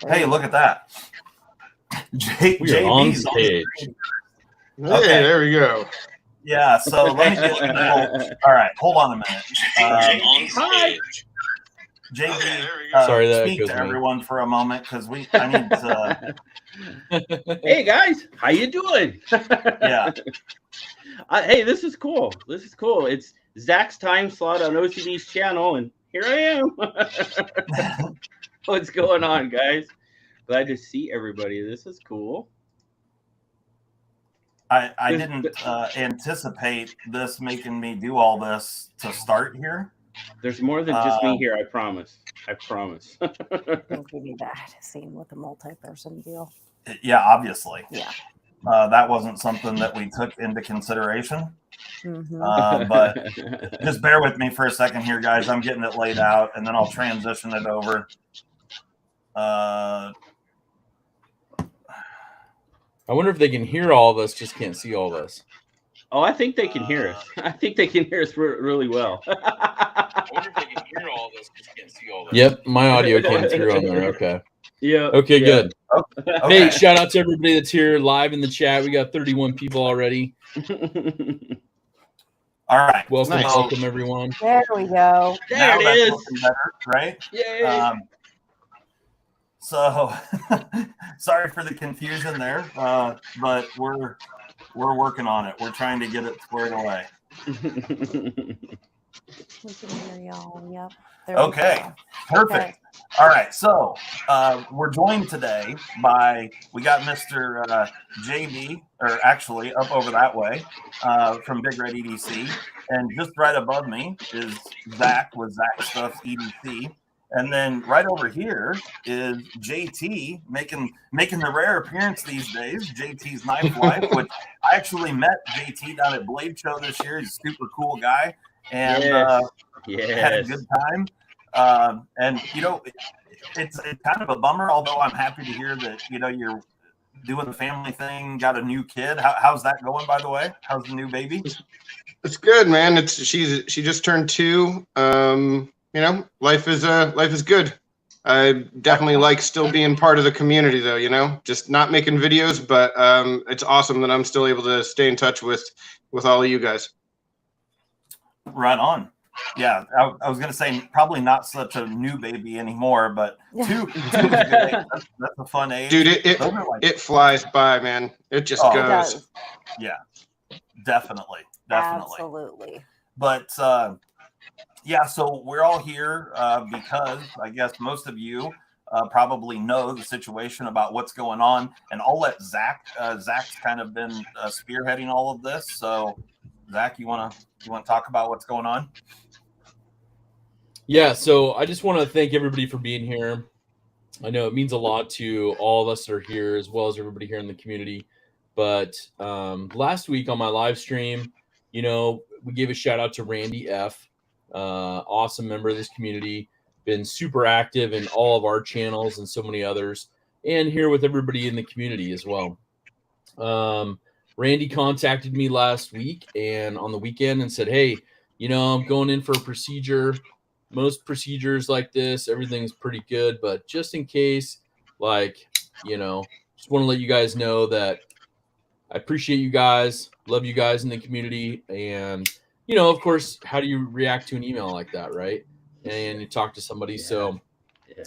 Hey, look at that. We are on stage. Okay, there we go. Yeah, so let me get people. All right, hold on a minute. Hi. JB, Sorry, that speak goes to me. everyone for a moment because I need to. Hey guys, how you doing? Yeah. Hey, this is cool. This is cool. It's Zach's time slot on OCD's channel, and here I am. What's going on, guys? Glad to see everybody. This is cool. I didn't anticipate this making me do all this to start here. There's more than just me here. I promise. I promise. I think we need that scene with the multi-person deal. Yeah, obviously. Yeah. That wasn't something that we took into consideration. Mm-hmm. But just bear with me for a second here, guys. I'm getting it laid out, and then I'll transition it over. I wonder if they can hear all of us, just can't see all of us. Oh, I think they can hear us. I think they can hear us really well. I wonder if they can hear all of us, just can't see all of us. Yep, my audio came through on there. Okay. Yeah. Okay, good. Okay. Hey, shout out to everybody that's here live in the chat. We got 31 people already. All right. Welcome, Nice. welcome, everyone. There we go. There Now it that's is. looking better, right? Yay. So sorry for the confusion there, but we're working on it. We're trying to get it squared away. We can hear y'all. Yep. There we Okay, go. perfect. Okay. All right, so we're joined today by, we got Mr. JB, or actually up over that way, from Big Red EDC, and just right above me is Zach with Zach Stuff's EDC. And then right over here is JT making the rare appearance these days, JT's Knife Life, which I actually met JT down at Blade Show this year. He's a super cool guy, and had a good time. And you know, it's kind of a bummer, although I'm happy to hear that, you know, you're doing the family thing, got a new kid. How's that going, by the way? How's the new baby? It's good, man. She just turned 2. You know, life is good. I definitely like still being part of the community, though. You know, just not making videos, but it's awesome that I'm still able to stay in touch with all of you guys. Right on. Yeah, I was gonna say probably not such a new baby anymore, but two is a good age. That's a fun age, dude. It flies by, man. It just Oh, It goes. does. Yeah, definitely. Absolutely. But yeah, so we're all here because I guess most of you probably know the situation about what's going on, and I'll let Zach. Zach's kind of been spearheading all of this. So, Zach, you want to talk about what's going on? Yeah, so I just want to thank everybody for being here. I know it means a lot to all of us that are here, as well as everybody here in the community. But last week on my live stream, you know, we gave a shout out to Randy F., awesome member of this community, been super active in all of our channels and so many others, and here with everybody in the community as well. Randy contacted me last week and on the weekend and said, hey, you know, I'm going in for a procedure. Most procedures like this, everything's pretty good, but just in case, like, you know, just want to let you guys know that I appreciate you guys, love you guys in the community. And, you know, of course, how do you react to an email like that, right? And you talk to somebody. Yeah. So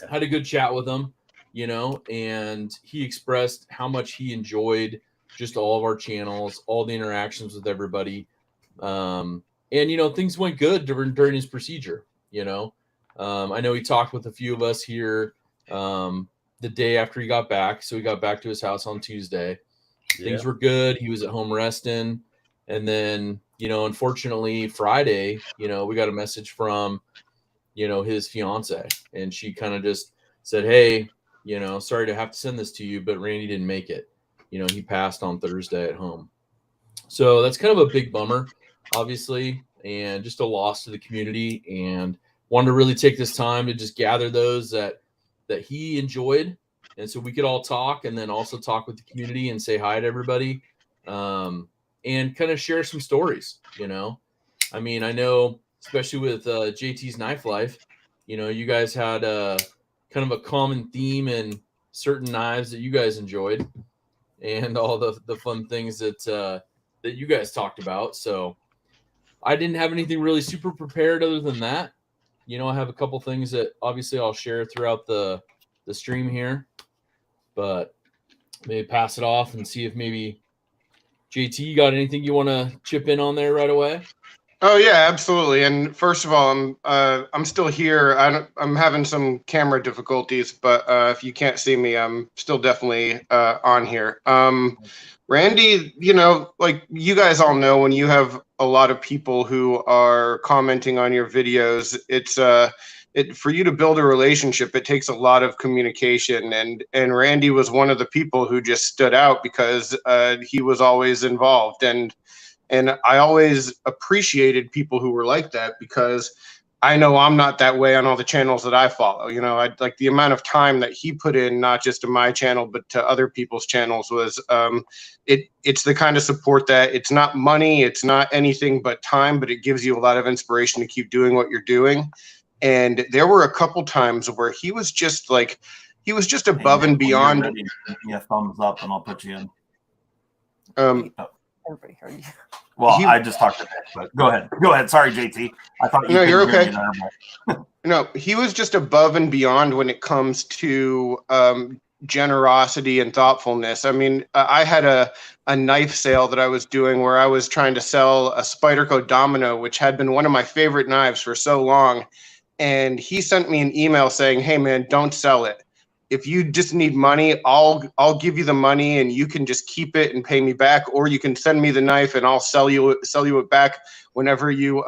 I had a good chat with him, you know, and he expressed how much he enjoyed just all of our channels, all the interactions with everybody. And, you know, things went good during his procedure. You know, I know he talked with a few of us here the day after he got back. So he got back to his house on Tuesday. Things were good. He was at home resting. And then, you know, unfortunately, Friday, you know, we got a message from, you know, his fiance. And she kind of just said, hey, you know, sorry to have to send this to you, but Randy didn't make it. You know, he passed on Thursday at home. So that's kind of a big bummer, obviously, and just a loss to the community, and wanted to really take this time to just gather those that he enjoyed, and so we could all talk, and then also talk with the community and say hi to everybody, and kind of share some stories. You know, I mean, I know, especially with JT's Knife Life, you know, you guys had kind of a common theme in certain knives that you guys enjoyed and all the fun things that you guys talked about. So I didn't have anything really super prepared other than that. You know, I have a couple things that obviously I'll share throughout the stream here, but maybe pass it off and see if maybe JT, you got anything you want to chip in on there right away? Oh yeah, absolutely. And first of all, I'm still here. I'm having some camera difficulties, but if you can't see me, I'm still definitely on here. Randy, you know, like you guys all know, when you have a lot of people who are commenting on your videos, it's for you to build a relationship, it takes a lot of communication. And Randy was one of the people who just stood out because he was always involved. And I always appreciated people who were like that, because I know I'm not that way on all the channels that I follow. You know, I like the amount of time that he put in, not just to my channel, but to other people's channels was, it's the kind of support that it's not money, it's not anything but time, but it gives you a lot of inspiration to keep doing what you're doing. And there were a couple times where he was just above and beyond. Ready, yeah, thumbs up and I'll put you in. Everybody heard you. Well, I just talked to Nick, but go ahead. Sorry, JT. I thought you. No, you're okay. There, No, he was just above and beyond when it comes to generosity and thoughtfulness. I mean, I had a knife sale that I was doing where I was trying to sell a Spyderco Domino, which had been one of my favorite knives for so long. And he sent me an email saying, "Hey man, don't sell it. If you just need money, I'll give you the money and you can just keep it and pay me back, or you can send me the knife and I'll sell you it back whenever you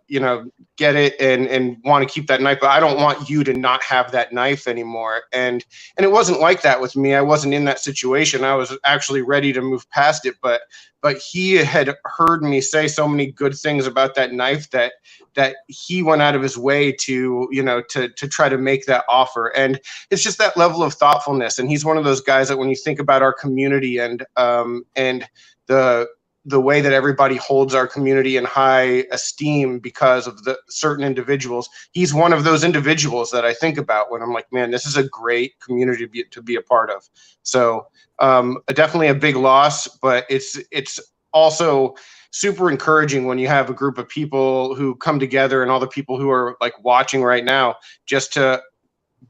you know, get it and want to keep that knife, but I don't want you to not have that knife anymore." And it wasn't like that with me. I wasn't in that situation. I was actually ready to move past it, but he had heard me say so many good things about that knife that he went out of his way to, you know, to try to make that offer. And it's just that level of thoughtfulness. And he's one of those guys that when you think about our community and the way that everybody holds our community in high esteem because of the certain individuals, he's one of those individuals that I think about when I'm like, man, this is a great community to be a part of. So definitely a big loss, but it's also super encouraging when you have a group of people who come together, and all the people who are like watching right now, just to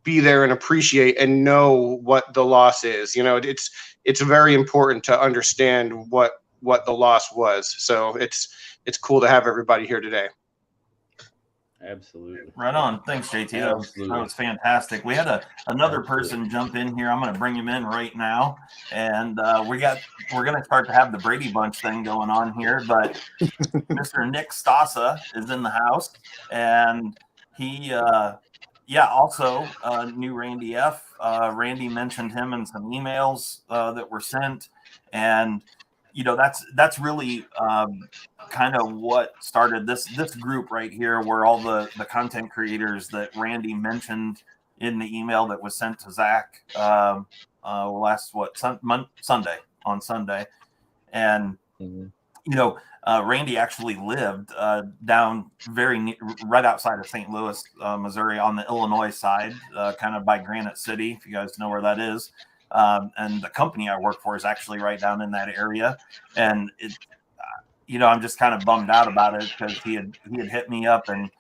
be there and appreciate and know what the loss is. You know, it's very important to understand what the loss was. So it's cool to have everybody here today. Absolutely. Right on. Thanks, JT. That was fantastic. We had another person jump in here. I'm going to bring him in right now, and we're going to start to have the Brady Bunch thing going on here. But Mr. Nick Stassa is in the house, and he also knew Randy F. Randy mentioned him in some emails that were sent, and you know, that's really kind of what started this group right here, where all the content creators that Randy mentioned in the email that was sent to Zach Sunday. And you know, Randy actually lived down right outside of St. Louis, Missouri, on the Illinois side, kind of by Granite City, if you guys know where that is. And the company I work for is actually right down in that area. And you know, I'm just kind of bummed out about it, because he had hit me up and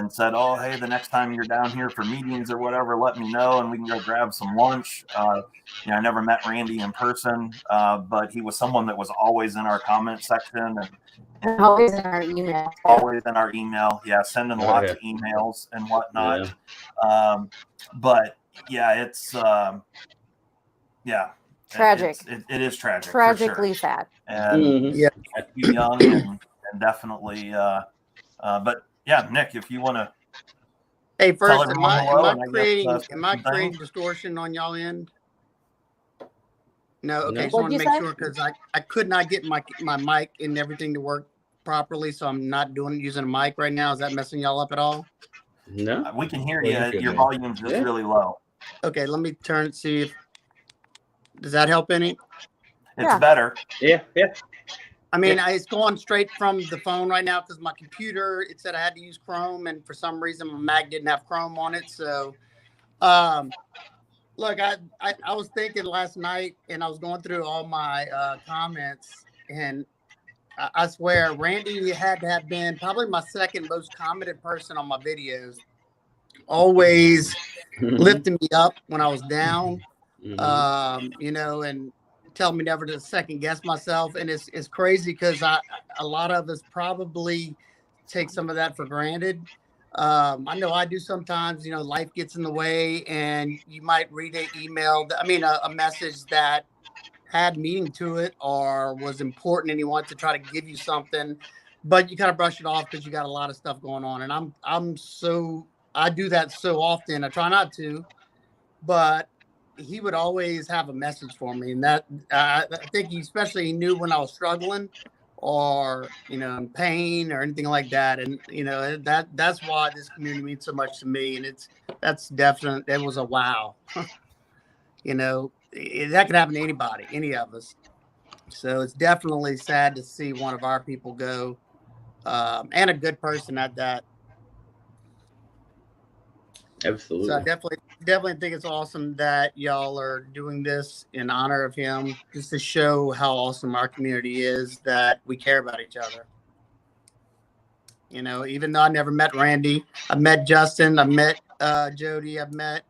said, "Oh, hey, the next time you're down here for meetings or whatever, let me know and we can go grab some lunch." You know, I never met Randy in person, but he was someone that was always in our comment section and always in our email. Always in our email. Yeah, sending lots of emails and whatnot. Yeah. But yeah, it's tragic. It is tragic. Tragically sad. And young and definitely. But yeah, Nick, if you want to. Hey, first, am I creating distortion on y'all end? No. Okay, just want to make sure, because I could not get my mic and everything to work properly, so I'm not using a mic right now. Is that messing y'all up at all? No, we can hear you. Your volume's just really low. Okay, let me turn it. See if does that help any? It's better. Yeah. I mean, it's going straight from the phone right now, because my computer, it said I had to use Chrome, and for some reason my Mac didn't have Chrome on it. So Look, I was thinking last night, and I was going through all my comments, and I swear Randy had to have been probably my second most commented person on my videos. Always lifting me up when I was down, you know, and tell me never to second guess myself. And it's crazy because a lot of us probably take some of that for granted. I know I do sometimes. You know, life gets in the way, and you might read an email. A message that had meaning to it or was important, and he wanted to try to give you something, but you kind of brush it off because you got a lot of stuff going on. And I do that so often. I try not to, but he would always have a message for me, and that I think he knew when I was struggling or, you know, in pain or anything like that. And, you know, that's why this community means so much to me. And that's definite. It was a wow. You know, that could happen to anybody, any of us. So it's definitely sad to see one of our people go, and a good person at that. Absolutely. So I definitely think it's awesome that y'all are doing this in honor of him, just to show how awesome our community is, that we care about each other. You know, even though I never met Randy, I met Justin, I met Jody, I've met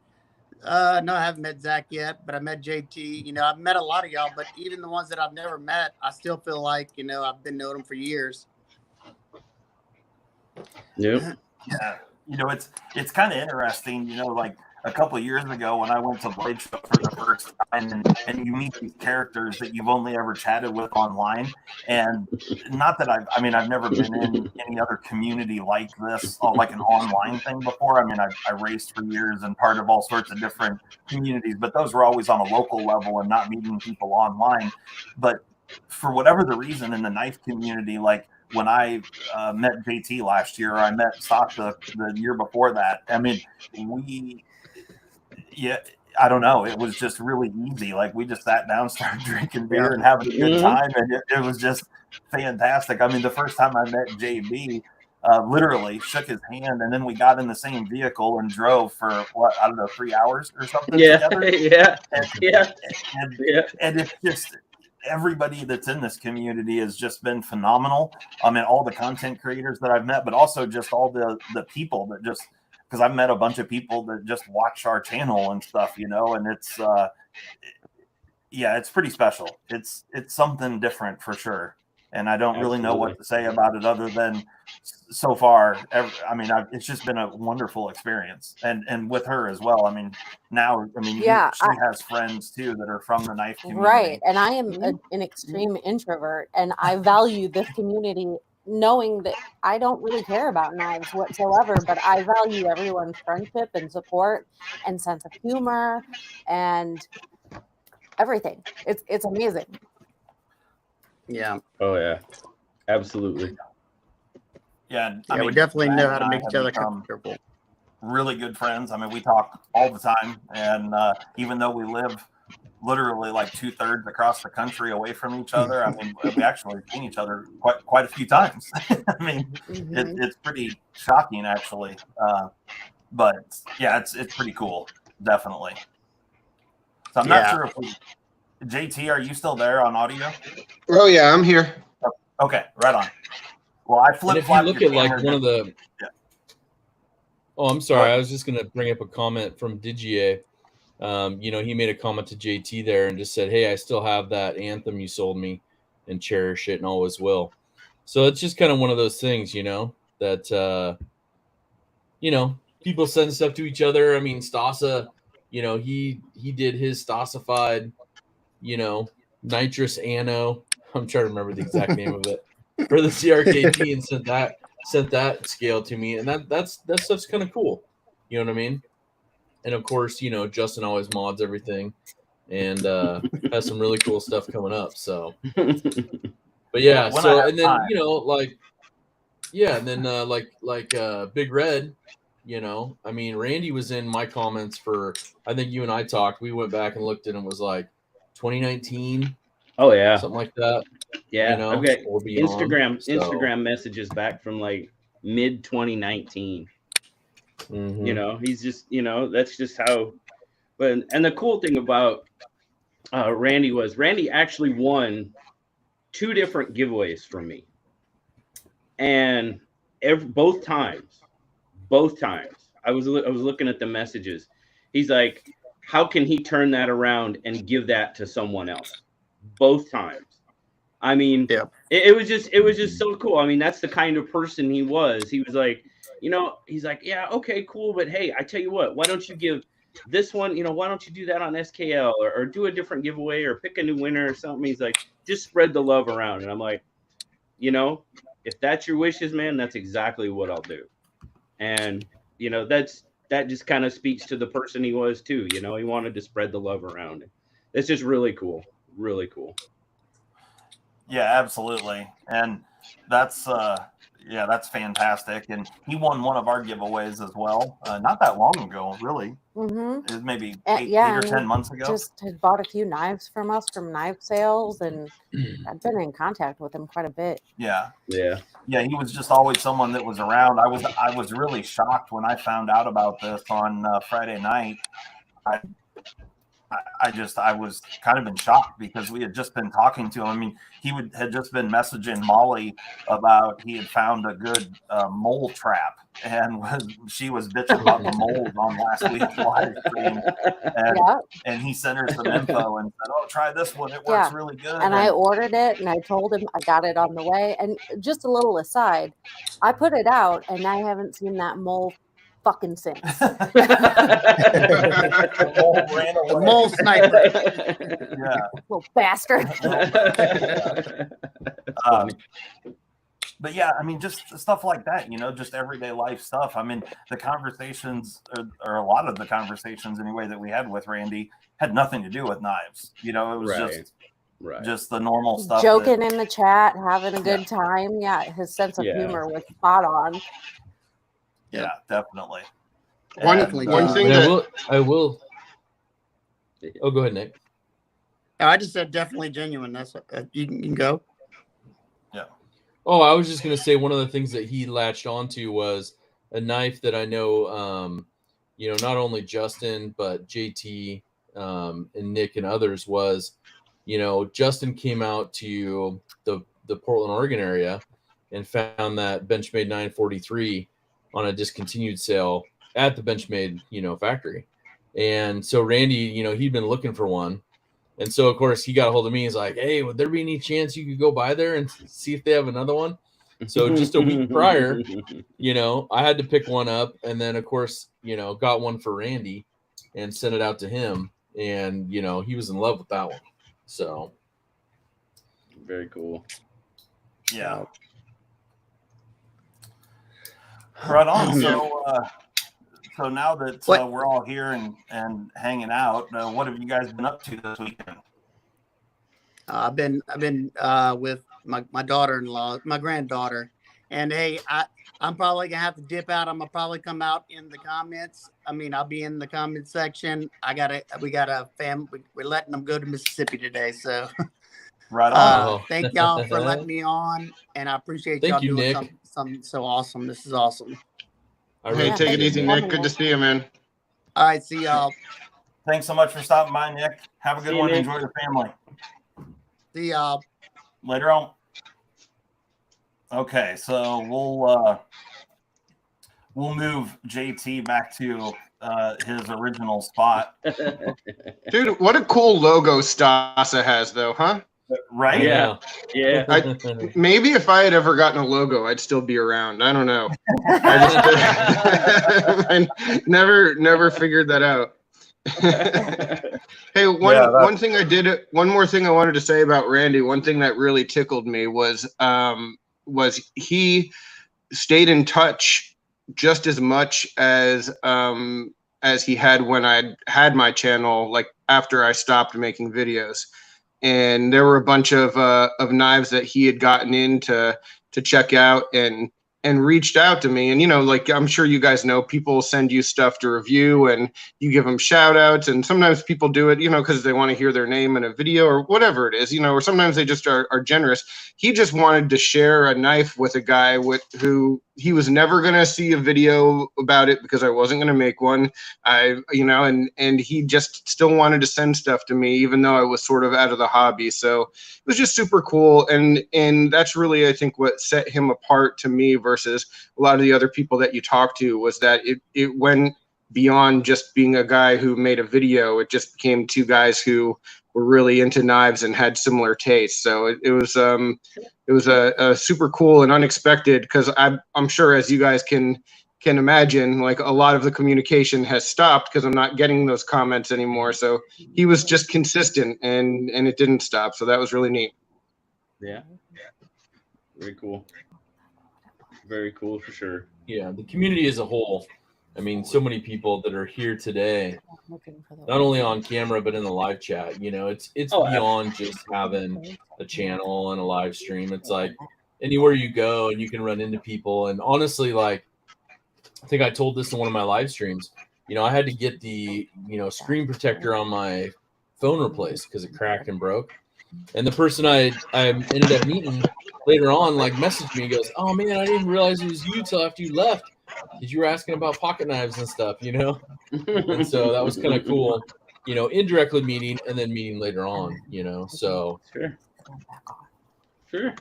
no, I haven't met Zach yet, but I met JT. You know, I've met a lot of y'all, but even the ones that I've never met, I still feel like, you know, I've been knowing them for years. Yep. Yeah. You know, it's kind of interesting, you know, like a couple of years ago when I went to Blade Show for the first time, and you meet these characters that you've only ever chatted with online. And not that I've never been in any other community like this, like an online thing before. I mean, I raced for years and part of all sorts of different communities, but those were always on a local level and not meeting people online. But for whatever the reason in the knife community, like, when I met JT last year, or I met Sasha the year before that, I mean, I don't know. It was just really easy. Like, we just sat down, started drinking beer and having a good time. And it was just fantastic. I mean, the first time I met JB, literally shook his hand, and then we got in the same vehicle and drove for 3 hours or something together. And it's just, everybody that's in this community has just been phenomenal. I mean, all the content creators that I've met, but also just all the people that just, because I've met a bunch of people that just watch our channel and stuff, you know, and it's it's pretty special. It's something different for sure. And I don't really know what to say about it other than so far. It's just been a wonderful experience, and with her as well. I mean, she has friends too that are from the knife community. Right. And I am an extreme introvert, and I value this community, knowing that I don't really care about knives whatsoever, but I value everyone's friendship and support and sense of humor and everything. It's amazing. Yeah. Oh yeah. Absolutely. Yeah. We definitely know how to make each other comfortable. Really good friends. I mean, we talk all the time, and even though we live literally like 2/3 across the country away from each other, I mean, we actually seen each other quite a few times. I mean, it's pretty shocking actually, but yeah, it's pretty cool, definitely. So I'm not sure if JT, are you still there on audio? Oh yeah, I'm here. Okay, right on. Well, I And if you look at like one of the, oh, I'm sorry, I was just gonna bring up a comment from Digier. You know, he made a comment to JT there and just said, "Hey, I still have that anthem you sold me, and cherish it and always will." So it's just kind of one of those things, you know, that you know, people send stuff to each other. I mean, Stasa, you know, he did his Stasified, you know, nitrous anno. I'm trying to remember the exact name of it for the CRKT, and sent that scale to me, and that stuff's kind of cool. You know what I mean? And of course, you know, Justin always mods everything, and has some really cool stuff coming up. So, but yeah, and then you know, like, yeah, and then like Big Red. You know, I mean, Randy was in my comments for, I think you and I talked. We went back and looked at it, and it was like 2019. Oh yeah, something like that. Yeah, you know, I've got Instagram messages back from like mid 2019. You know, he's just, you know, that's just how. But and the cool thing about Randy was Randy actually won 2 different giveaways from me, and both times I was looking at the messages. He's like, how can he turn that around and give that to someone else? Both times. I mean, Yeah. it was just so cool. I mean, that's the kind of person he was. He was like, you know, he's like, yeah, okay, cool, but hey, I tell you what, why don't you give this one, you know, why don't you do that on SKL or do a different giveaway or pick a new winner or something? He's like, just spread the love around. And I'm like, you know, if that's your wishes, man, that's exactly what I'll do. And, you know, that just kind of speaks to the person he was too. You know, he wanted to spread the love around. It's just really cool. Really cool. Yeah, absolutely. And that's that's fantastic. And he won one of our giveaways as well. Not that long ago, really. It was maybe 8 or 10 months ago. Just had bought a few knives from us from knife sales, and I've been in contact with him quite a bit. Yeah. Yeah. Yeah, he was just always someone that was around. I was really shocked when I found out about this on Friday night. I was kind of in shock because we had just been talking to him. I mean, had just been messaging Molly about he had found a good mole trap, and she was bitching about the moles on last week's live stream, and he sent her some info and said, "Oh, try this one. It works really good." And I ordered it, and I told him I got it on the way. And just a little aside, I put it out, and I haven't seen that mole fucking since. The mole sniper. Yeah. Little bastard. But yeah, I mean, just stuff like that, you know, just everyday life stuff. I mean, the conversations, or a lot of the conversations anyway that we had with Randy had nothing to do with knives. You know, it was just the normal stuff. Joking in the chat, having a good time. Yeah, his sense of humor was spot on. Yeah, definitely. One thing that I will. Oh, go ahead, Nick. I just said definitely genuine. That's you can go. Yeah. Oh, I was just gonna say one of the things that he latched onto was a knife that I know, you know, not only Justin but JT and Nick and others was, you know, Justin came out to the Portland, Oregon area and found that Benchmade 943 on a discontinued sale at the Benchmade, you know, factory. And so Randy, you know, he'd been looking for one. And so, of course, he got a hold of me. He's like, hey, would there be any chance you could go by there and see if they have another one? So just a week prior, you know, I had to pick one up. And then, of course, you know, got one for Randy and sent it out to him. And, you know, he was in love with that one. So. Very cool. Yeah. Right on. So now that we're all here and hanging out, what have you guys been up to this weekend? I've been with my daughter-in-law, my granddaughter, and hey, I'm probably gonna have to dip out. I'm gonna probably come out in the comments. I mean, I'll be in the comment section. We got a family. We're letting them go to Mississippi today, so. Right on. Thank y'all for letting me on, and I appreciate y'all doing something so awesome. This is awesome. Hey, take it easy, Nick. Good to see you, man. All right, see y'all. Thanks so much for stopping by, Nick. Have a good one. Enjoy your family. See y'all. Later on. Okay, so we'll move JT back to his original spot. Dude, what a cool logo Stasa has, though, huh? Right? Yeah. Maybe if I had ever gotten a logo, I'd still be around. I don't know. I never figured that out. Hey, one thing I did. One more thing I wanted to say about Randy. One thing that really tickled me was he stayed in touch just as much as he had when I had my channel, like after I stopped making videos. And there were a bunch of knives that he had gotten in to check out and reached out to me. And, you know, like I'm sure you guys know, people send you stuff to review and you give them shout outs. And sometimes people do it, you know, because they want to hear their name in a video or whatever it is, you know, or sometimes they just are generous. He just wanted to share a knife with a guy who he was never going to see a video about it because I wasn't going to make one. And he just still wanted to send stuff to me, even though I was sort of out of the hobby. So it was just super cool. And that's really, I think, what set him apart to me versus a lot of the other people that you talk to, was that it went beyond just being a guy who made a video. It just became two guys who were really into knives and had similar tastes. So it was a super cool and unexpected, because I'm sure, as you guys can imagine, like, a lot of the communication has stopped because I'm not getting those comments anymore. So he was just consistent, and it didn't stop. So that was really neat. Yeah. Very cool. Very cool for sure. Yeah, the community as a whole. I mean, so many people that are here today, not only on camera but in the live chat. You know, it's beyond just having a channel and a live stream. It's like anywhere you go and you can run into people. And honestly, like, I think I told this in one of my live streams. You know, I had to get the screen protector on my phone replaced because it cracked and broke. And the person I ended up meeting later on, like, messaged me and goes, "Oh man, I didn't realize it was you till after you left, because you were asking about pocket knives and stuff, you know." And so that was kind of cool, indirectly meeting and then meeting later on, so. Sure.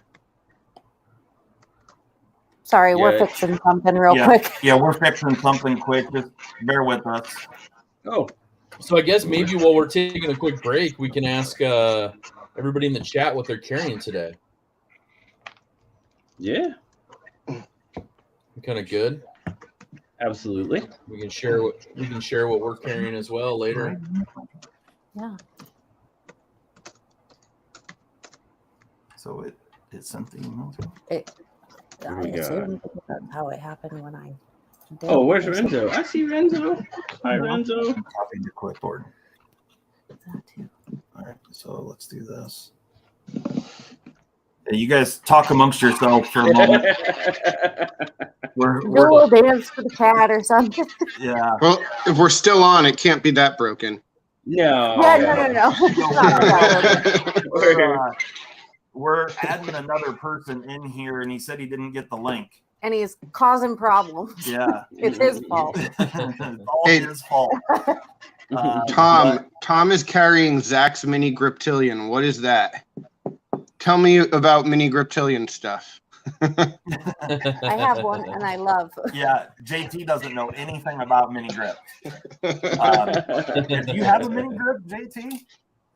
Sorry, we're fixing something real quick. Yeah, we're fixing something quick. Just bear with us. Oh, so I guess maybe while we're taking a quick break, we can ask everybody in the chat what they're carrying today. Yeah. Kind of good. Absolutely. We can share what we're carrying as well later. Yeah. So it sent the email. I assume that's how it happened when I did. Oh, where's Renzo? I see Renzo. Hi, Renzo. Copy the clipboard. All right, so let's do this. You guys talk amongst yourselves for a moment. Do a little dance for the cat or something. Yeah. Well, if we're still on, it can't be that broken. No. Yeah, no. We're adding another person in here, and he said he didn't get the link. And he's causing problems. Yeah. It's his fault. It's all his fault. Tom is carrying Zach's mini Griptilian. What is that? Tell me about mini Griptilian stuff. I have one, and I love. Yeah, JT doesn't know anything about mini grip. If you have a mini grip, JT?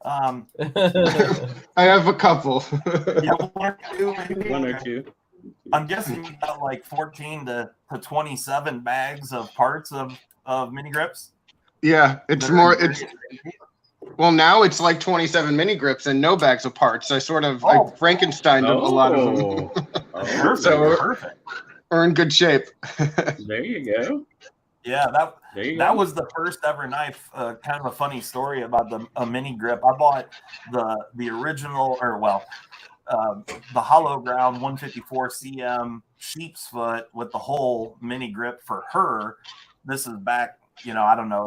I have a couple. Yeah, One or two. I'm guessing you got like 14 to 27 bags of parts of mini grips. Yeah, well, now it's like 27 mini grips and no bags of parts. I sort of I Frankensteined a lot of them. Perfect. So Perfect. We're in good shape. There you go. Yeah, that was the first ever knife. Kind of a funny story about a mini grip. I bought the original, the hollow ground 154 cm sheep's foot with the whole mini grip for her. This is back, I don't know.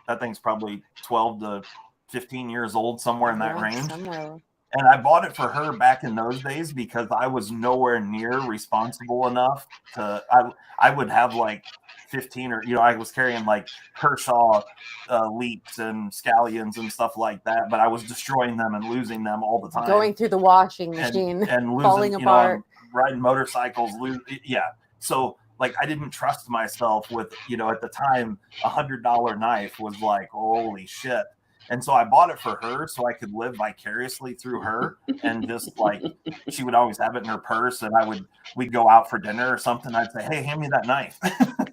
That thing's probably 12 to 15 years old, somewhere in that range. And I bought it for her back in those days because I was nowhere near responsible enough to. I would have like 15 or I was carrying like Kershaw leaps and scallions and stuff like that, but I was destroying them and losing them all the time. Going through the washing machine and losing, falling apart. Riding motorcycles, So like I didn't trust myself with at the time $100 knife was like holy shit. And so I bought it for her so I could live vicariously through her, and just like she would always have it in her purse, and we'd go out for dinner or something. I'd say, "Hey, hand me that knife,"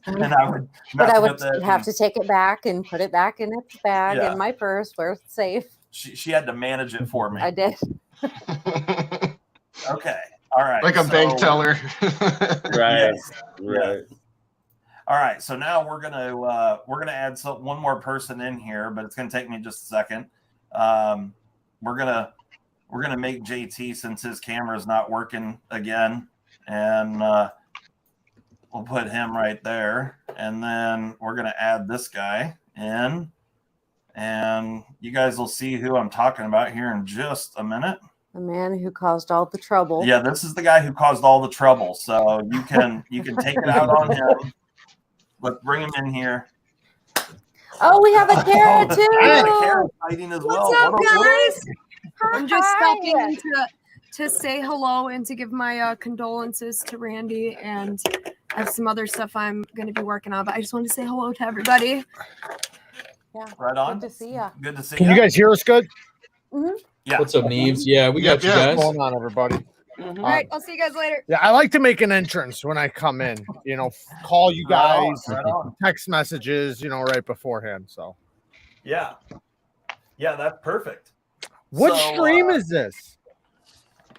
and I would. But I would have to take it back and put it back in its bag in my purse where it's safe. She had to manage it for me. I did. Okay. All right. Like a bank teller. Right. Yes. Right. All right, so now we're gonna add one more person in here, but it's gonna take me just a second. We're gonna make JT, since his camera is not working again, and we'll put him right there, and then we're gonna add this guy in, and you guys will see who I'm talking about here in just a minute. The man who caused all the trouble. Yeah, this is the guy who caused all the trouble. So you can take it out on him. Let's bring him in here. Oh, we have a Kara too. Kara fighting as well. What's up, guys? Hi. I'm just stopping to say hello and to give my condolences to Randy, and I have some other stuff I'm going to be working on, but I just wanted to say hello to everybody. Yeah. Right on. Good to see you. Good to see Can you guys hear us good? Mm-hmm. Yeah. What's up, Neves? Yeah, we got you Yeah. guys. What's going on, everybody? All right, I'll see you guys later. Yeah, I like to make an entrance when I come in. You know, call you guys, Right on. text messages. You know, right beforehand. So, Yeah. Yeah, that's perfect. what So, stream is this?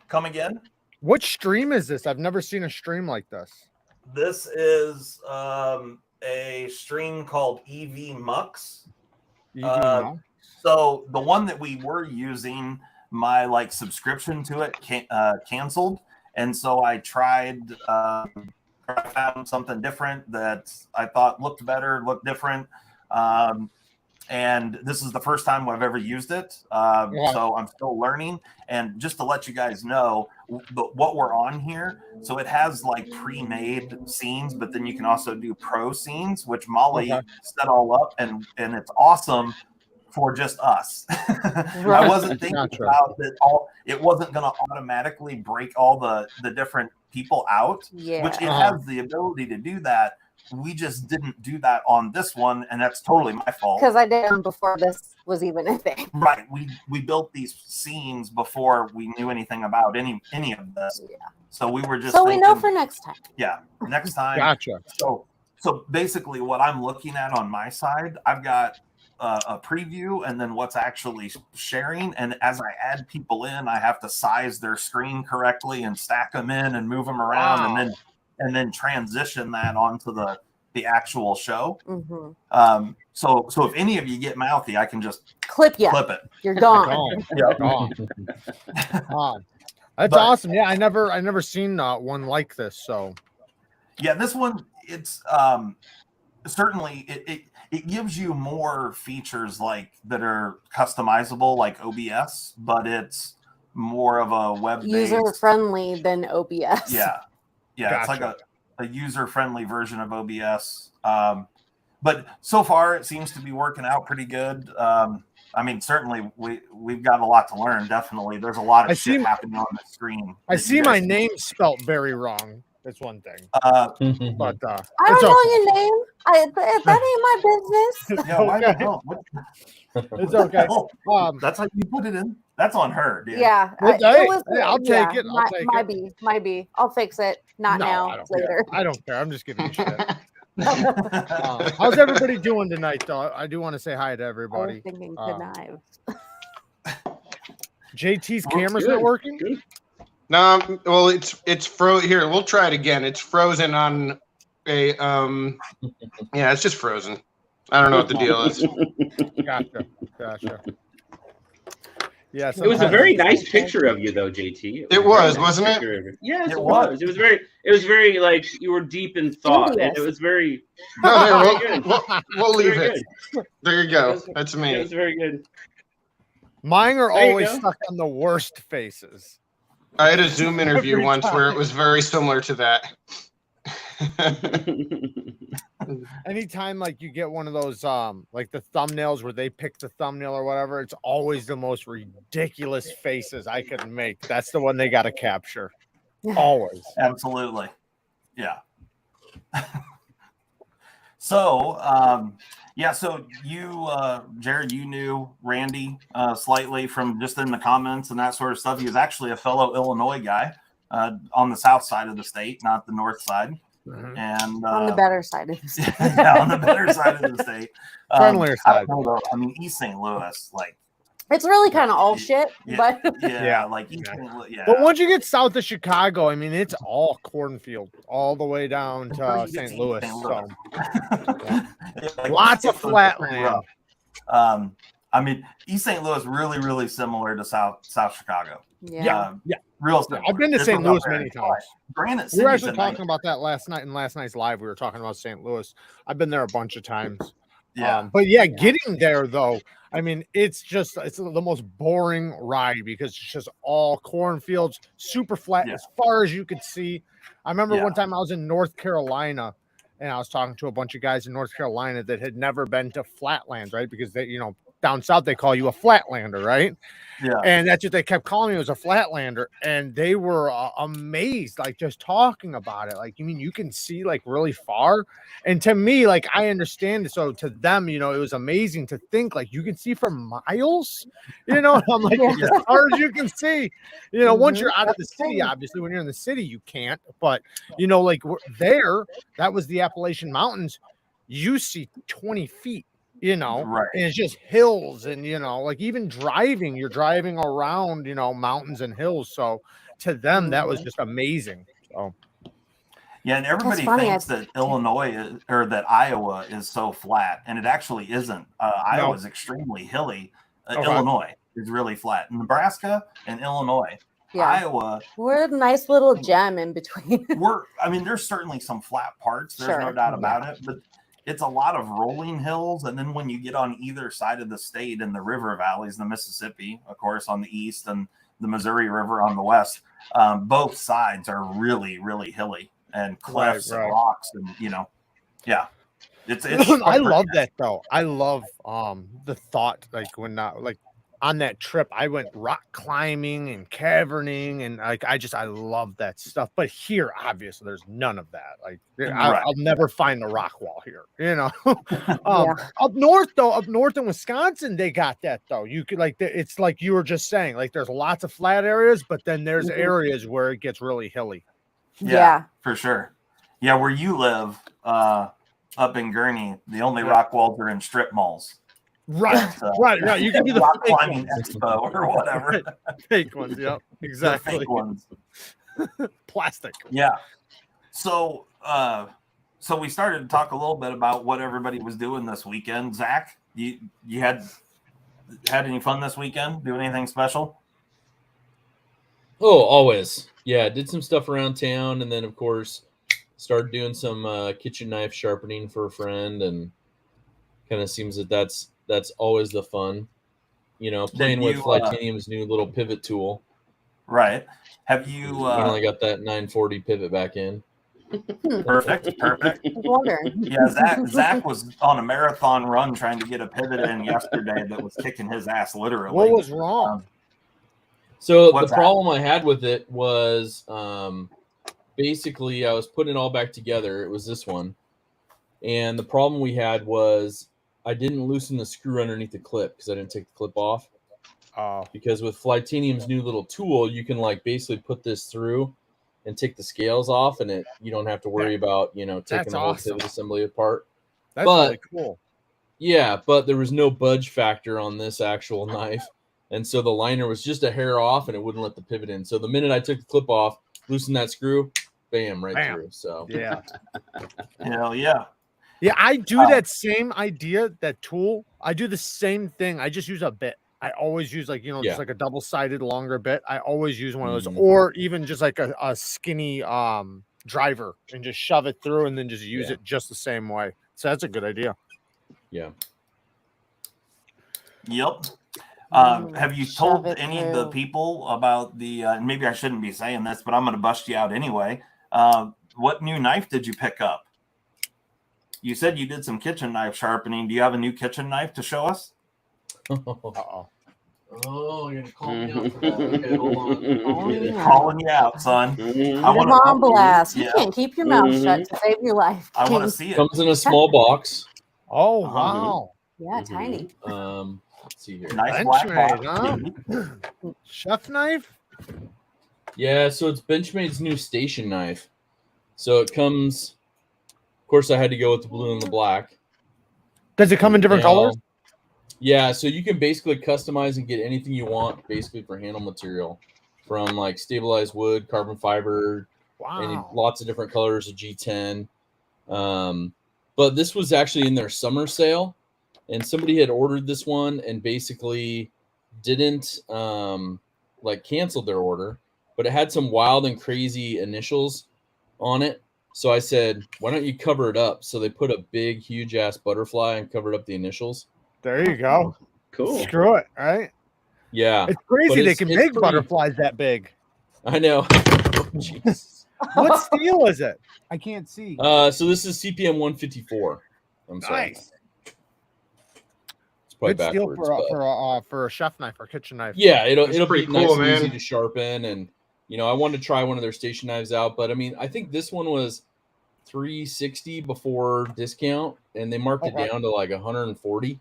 Come again? Which stream is this? I've never seen a stream like this. This is a stream called EV Mux. You do know? So the one that we were using, my subscription to it canceled, and so I tried. I found something different that I thought looked better, looked different, and this is the first time I've ever used it. So I'm still learning. And just to let you guys know, what we're on here, so it has pre-made scenes, but then you can also do pro scenes, which Molly set all up, and it's awesome for just us. I wasn't thinking about that. It wasn't going to automatically break all the different people out, which it has the ability to do that. We just didn't do that on this one, and that's totally my fault. Because I did them before this was even a thing. Right. We built these scenes before we knew anything about any of this. Yeah. So we were just we know for next time. Yeah, next time. Gotcha. So basically what I'm looking at on my side, I've got a preview and then what's actually sharing. And as I add people in, I have to size their screen correctly and stack them in and move them around and then transition that onto the actual show. Mm-hmm. So if any of you get mouthy, I can just clip it. You're gone. Gone. That's awesome. Yeah, I never seen one like this. So yeah, this one, it's certainly it gives you more features that are customizable like OBS, but it's more of a web user friendly than OBS. Yeah. Gotcha. It's like a user friendly version of OBS. But so far it seems to be working out pretty good. I mean, certainly we've got a lot to learn. Definitely, there's a lot of shit happening on the screen. I see my name spelt very wrong. That's one thing. But I don't know your name. That ain't my business. Yeah, why don't? It's okay. That's how you put it in. That's on her, dude. Yeah, I'll take it. Might be. I'll fix it. Not now. Later. I don't care. I'm just giving you shit. How's everybody doing tonight, though? I do want to say hi to everybody. I was thinking knives. JT's camera's not working. No, well, it's frozen. Here, we'll try it again. It's frozen on a yeah, it's just frozen. I don't know what the deal is. Gotcha. Yes, it was a very nice picture of you, though, JT. It was, wasn't it? Yes, it was. It was very like you were deep in thought, and it was very. No, we'll leave it. There you go. That's me. It was very good. Mine are always stuck on the worst faces. I had a Zoom interview once where it was very similar to that. Anytime you get one of those the thumbnails where they pick the thumbnail or whatever, it's always the most ridiculous faces I can make. That's the one they got to capture. Always. Absolutely. Yeah. So you Jared, you knew Randy slightly from just in the comments and that sort of stuff. He was actually a fellow Illinois guy on the south side of the state, not the north side. Mm-hmm. And on the better side of the state. Yeah, on the better side of the state. Friendlier side. I mean, East St. Louis, it's really kind of all shit, but yeah. Yeah. But once you get south of Chicago, I mean, it's all cornfield all the way down to St. Louis. So. Lots of flat land. I mean, East St. Louis really, really similar to South Chicago. Yeah. Real similar. I've been to St. Louis many times. Granite we were actually talking about that last night in last night's live. We were talking about St. Louis. I've been there a bunch of times. Yeah. But getting there though, I mean, it's the most boring ride because it's just all cornfields, super flat Yeah. as far as you could see. I remember Yeah. one time I was in North Carolina and I was talking to a bunch of guys in North Carolina that had never been to flatlands, right? Because they, down south they call you a flatlander, right? Yeah. And that's what they kept calling me, was a flatlander, and they were amazed, like just talking about it. Like, you mean you can see like really far? And to me, like, I understand it. So to them, it was amazing to think like you can see for miles. And I'm like, Yeah. as far as you can see. Once Mhm. you're out of the city, obviously, when you're in the city, you can't. But like there, that was the Appalachian Mountains. You see 20 feet. Right. And it's just hills and, like even driving, you're driving around, mountains and hills. So to them, that was just amazing. So, Yeah, and everybody funny, thinks that Illinois or that Iowa is so flat, and it actually isn't. Iowa is extremely hilly. Okay. Illinois is really flat. Nebraska and Illinois. Yeah. Iowa, We're a nice little gem in between. there's certainly some flat parts. There's no Sure. doubt about it, but it's a lot of rolling hills. And then when you get on either side of the state in the river valleys, the Mississippi, of course, on the east and the Missouri River on the west, both sides are really, really hilly and cliffs and rocks. And, yeah, it's I love that though. I love the thought, like when on that trip, I went rock climbing and caverning, and I love that stuff. But here, obviously, there's none of that. Like, I'll never find the rock wall here. Up north in Wisconsin, they got that though. You could it's like you were just saying, like there's lots of flat areas, but then there's areas where it gets really hilly. Yeah, for sure. Yeah, where you live, up in Gurney, the only rock walls are in strip malls. Right. You can do the rock fake climbing expo or whatever. Fake ones, yep, exactly. The fake ones. Plastic. Yeah. So we started to talk a little bit about what everybody was doing this weekend. Zach, you had any fun this weekend? Do anything special? Oh, always. Yeah, did some stuff around town, and then of course started doing some kitchen knife sharpening for a friend, and kind of seems that's always the fun, playing with Flytanium's new little pivot tool. Right. Have you finally got that 940 pivot back in? Perfect. Yeah, Zach was on a marathon run trying to get a pivot in yesterday that was kicking his ass literally. What was wrong? So the problem I had with it was basically I was putting it all back together. It was this one. And the problem we had was I didn't loosen the screw underneath the clip because I didn't take the clip off. Because with Flytanium's new little tool, you can basically put this through and take the scales off, and you don't have to worry about taking the whole pivot assembly apart. That's really cool. Yeah, but there was no budge factor on this actual knife, and so the liner was just a hair off, and it wouldn't let the pivot in. So the minute I took the clip off, loosened that screw, bam, through. So yeah, hell yeah. Yeah, I do that same idea, that tool. I do the same thing. I just use a bit. I always use just like a double-sided longer bit. I always use one of those, or even just like a skinny driver and just shove it through and then just use it just the same way. So that's a good idea. Yeah. Yep. Have you told any of the people about the, maybe I shouldn't be saying this, but I'm going to bust you out anyway. What new knife did you pick up? You said you did some kitchen knife sharpening. Do you have a new kitchen knife to show us? Uh-oh. Oh, you're gonna call me out for that. Okay, hold on. Calling you out, son. I'm on blast. You can't keep your mouth shut to save your life. I want to see it. Comes in a small box. Oh wow. Yeah, tiny. Let's see here. Nice black box. Huh? Chef knife? Yeah, so it's Benchmade's new station knife. So it comes. Of course, I had to go with the blue and the black. Does it come in different colors? Yeah, so you can basically customize and get anything you want, basically for handle material, from stabilized wood, carbon fiber, and lots of different colors of G10. But this was actually in their summer sale, and somebody had ordered this one and basically didn't canceled their order, but it had some wild and crazy initials on it. So I said, why don't you cover it up? So they put a big, huge ass butterfly and covered up the initials. There you go. Cool. Screw it, right? Yeah, It's crazy But they it's- can it's make pretty- butterflies that big. I know. Jeez. What steel is it? I can't see. So this is CPM 154. I'm sorry. Nice. It's probably Good steel backwards. but- for a chef knife or kitchen knife. Yeah, it'll That's be pretty nice cool, and easy man. to sharpen. And I wanted to try one of their station knives out, but I mean, I think this one was $360 before discount, and they marked it Okay. down to like 140.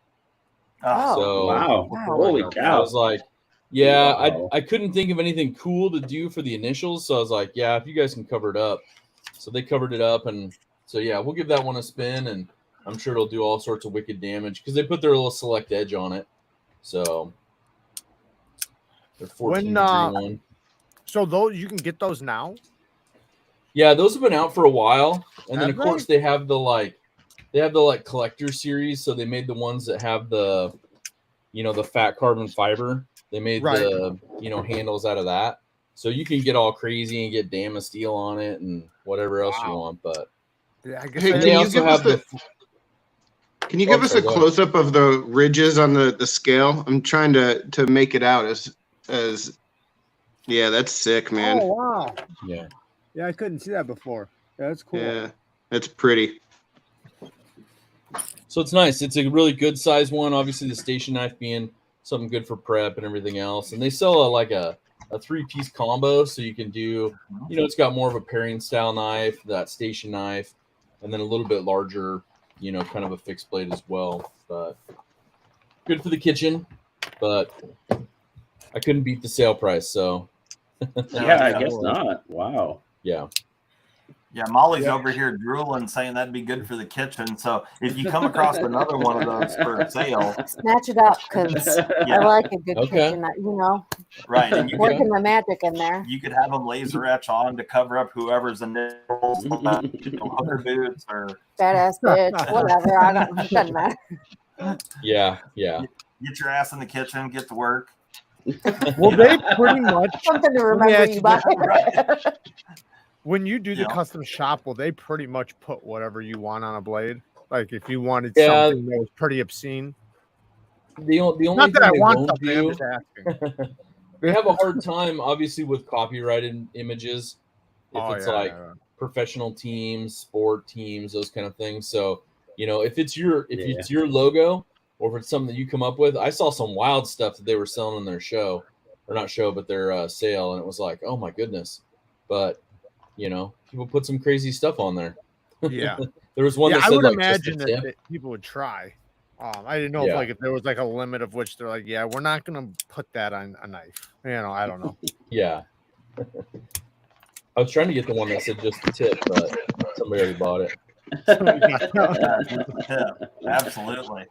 Oh. So Wow. Wow. Holy I cow. was like, yeah, Wow. I couldn't think of anything cool to do for the initials, so I was like, yeah, if you guys can cover it up. So they covered it up, and so yeah, we'll give that one a spin, and I'm sure it'll do all sorts of wicked damage because they put their little select edge on it. So they're 14 one. So those you can get those now. Yeah, those have been out for a while, and then Have of course they have the collector series. So they made the ones that have the the fat carbon fiber. They made Right. the handles out of that, so you can get all crazy and get Dama steel on it and whatever else you Wow. want. But Yeah, I guess Hey, I and can they you also give us have the Can you Oh, give us sorry, a go ahead. close up of the ridges on the scale? I'm trying to make it out as yeah, that's sick, man. Oh wow. yeah. Yeah, I couldn't see that before. Yeah, that's cool. Yeah, that's pretty. So it's nice. It's a really good size one. Obviously, the station knife being something good for prep and everything else. And they sell a 3-piece combo, so you can do, it's got more of a paring style knife, that station knife, and then a little bit larger, kind of a fixed blade as well. But good for the kitchen. But I couldn't beat the sale price, so Yeah, I guess not. Wow. yeah. Yeah, Molly's over here drooling, saying that'd be good for the kitchen. So if you come across another one of those for sale, Snatch it up because I like a good Okay. kitchen. right, and Working my magic in there. you could have them laser etch on to cover up whoever's initials, hooker boots, or Badass bitch, whatever. It doesn't matter. Yeah. get your ass in the kitchen, get to work. Well, they pretty much Something to Let me remember ask you you by. Right. when you do the Yeah. custom shop, will they pretty much put whatever you want on a blade? Like if you wanted Yeah. something that was pretty obscene. The only Not thing that I they want won't something, do, I'm just asking. they have a hard time, obviously, with copyrighted images. If Oh, it's yeah, like yeah. professional teams, sport teams, those kind of things. So, if it's your Yeah. it's your logo, or if it's something that you come up with, I saw some wild stuff that they were selling on their show, or not show, but their sale, and it was like, oh my goodness. But people put some crazy stuff on there. Yeah. There was one Yeah, that I said would like imagine just a tip. that people would try. I didn't know Yeah. if there was like a limit of which they're like, yeah, we're not gonna put that on a knife. I don't know. Yeah. I was trying to get the one that said just a tip, but somebody already bought it. Yeah, absolutely.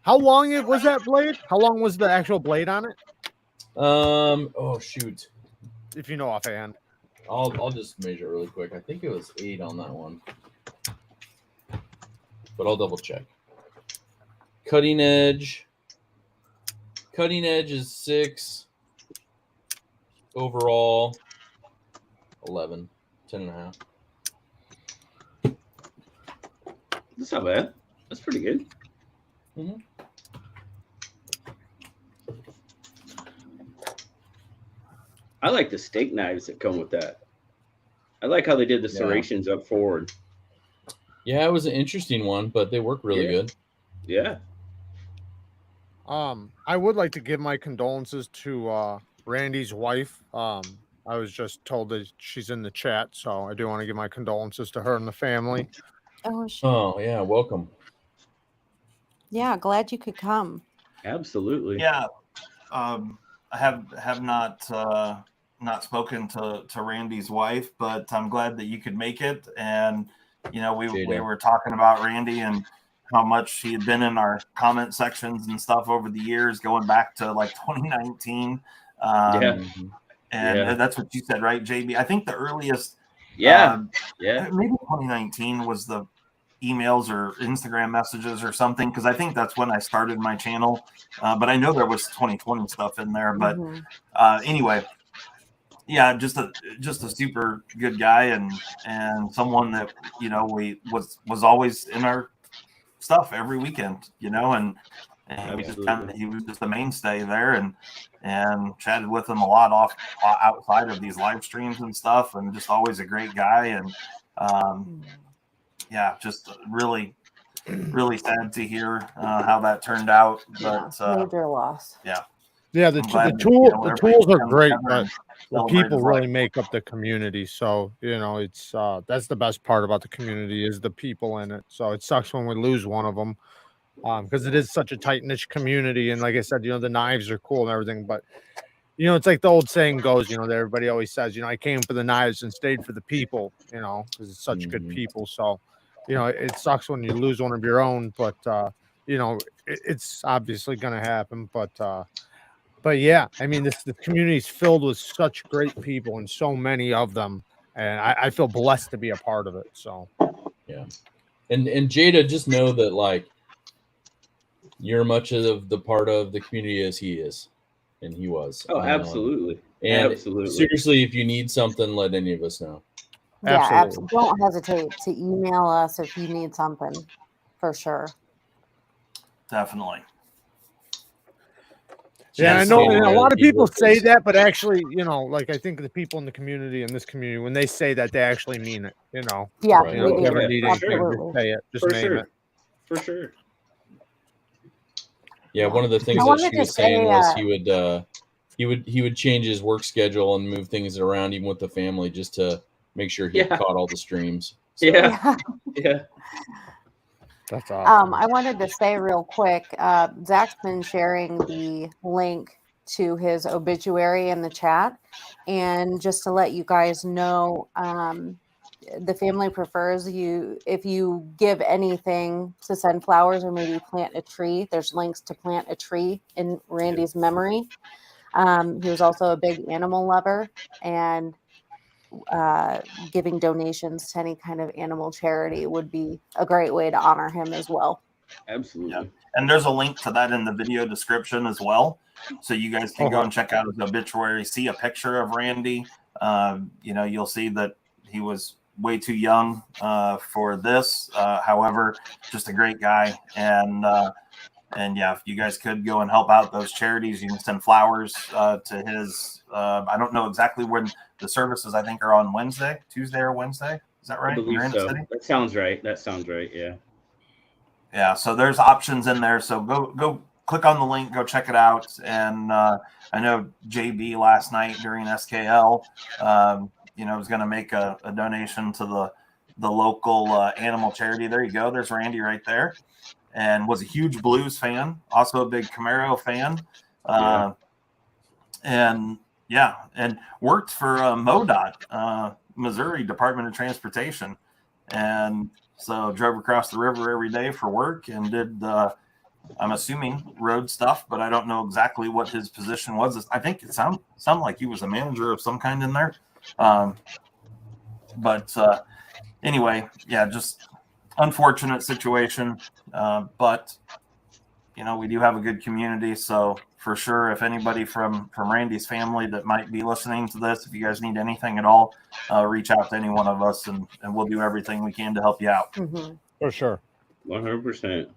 How long was that blade? How long was the actual blade on it? Oh shoot. If you know offhand. I'll just measure really quick. I think it was 8 on that one, but I'll double check. Cutting edge is 6. Overall, 11, 10 and a half. That's not bad. That's pretty good. Mhm. I like the steak knives that come with that. I like how they did the Yeah. serrations up forward. Yeah, it was an interesting one, but they work really Yeah. good. Yeah. I would like to give my condolences to Randy's wife. I was just told that she's in the chat, so I do want to give my condolences to her and the family. Oh, shit. Oh yeah, welcome. Yeah, glad you could come. Absolutely. Yeah, I have not spoken to Randy's wife, but I'm glad that you could make it. And we were talking about Randy and how much he had been in our comment sections and stuff over the years, going back to like 2019. Yeah. And Yeah. that's what you said, right, JB? I think the earliest, Yeah. Yeah. maybe 2019 was the emails or Instagram messages or something, because I think that's when I started my channel. But I know there was 2020 stuff in there. But Mhm. anyway, yeah, just a super good guy and someone that we was always in our stuff every weekend, and And Absolutely. he was just a mainstay there, and chatted with him a lot outside of these live streams and stuff, and just always a great guy. And yeah, just really sad to hear how that turned out. But major loss. yeah, Yeah, I'm glad that, the tools are come great, together but and the celebrate people his really life. make up the community. So, it's that's the best part about the community is the people in it. So it sucks when we lose one of them, because it is such a tight knit community. And like I said, the knives are cool and everything, but it's like the old saying goes, that everybody always says, I came for the knives and stayed for the people, because it's such good people. So, it sucks when you lose one of your own, but it's obviously going to happen. But yeah, I mean, the community is filled with such great people and so many of them, and I feel blessed to be a part of it. So yeah, and Jada, just know that like you're much of the part of the community as he is, and he was. Oh, absolutely, And absolutely. seriously, if you need something, let any of us know. Yeah, Absolutely. don't hesitate to email us if you need something, for sure. Definitely. Yeah, I Just know. saying And a that lot of he people worked say us. that, but actually, like I think the people in the community, in this community, when they say that, they actually mean it. Yeah, Right. If we you ever do. need for anything, sure. just say it. Just For name sure. it. For sure. Yeah, one of the things I that wanted she to was saying say, was he would change his work schedule and move things around even with the family just to make sure he Yeah. caught all the streams. So, Yeah. Yeah. That's awesome. I wanted to say real quick, Zach's been sharing the link to his obituary in the chat. And just to let you guys know, the family prefers if you give anything to send flowers or maybe plant a tree, there's links to plant a tree in Randy's memory. He was also a big animal lover, and giving donations to any kind of animal charity would be a great way to honor him as well. Absolutely. Yeah. And there's a link to that in the video description as well. So you guys can go and check out his obituary, see a picture of Randy. You'll see that he was way too young for this. However, just a great guy. And yeah, if you guys could go and help out those charities, you can send flowers to his. I don't know exactly when the services, I think, are on Tuesday or Wednesday. Is that right? I believe so. That sounds right. Yeah. Yeah. So there's options in there. So go click on the link, go check it out. And I know JB last night during SKL, was going to make a donation to the local animal charity. There you go. There's Randy right there. And was a huge blues fan, also a big Camaro fan. And worked for MoDOT, Missouri Department of Transportation. And so drove across the river every day for work and did, I'm assuming, road stuff, but I don't know exactly what his position was. I think it sounded like he was a manager of some kind in there. Anyway, yeah, just unfortunate situation. But we do have a good community. So for sure, if anybody from Randy's family that might be listening to this, if you guys need anything at all, reach out to any one of us and we'll do everything we can to help you out. Mm-hmm. For sure. 100%.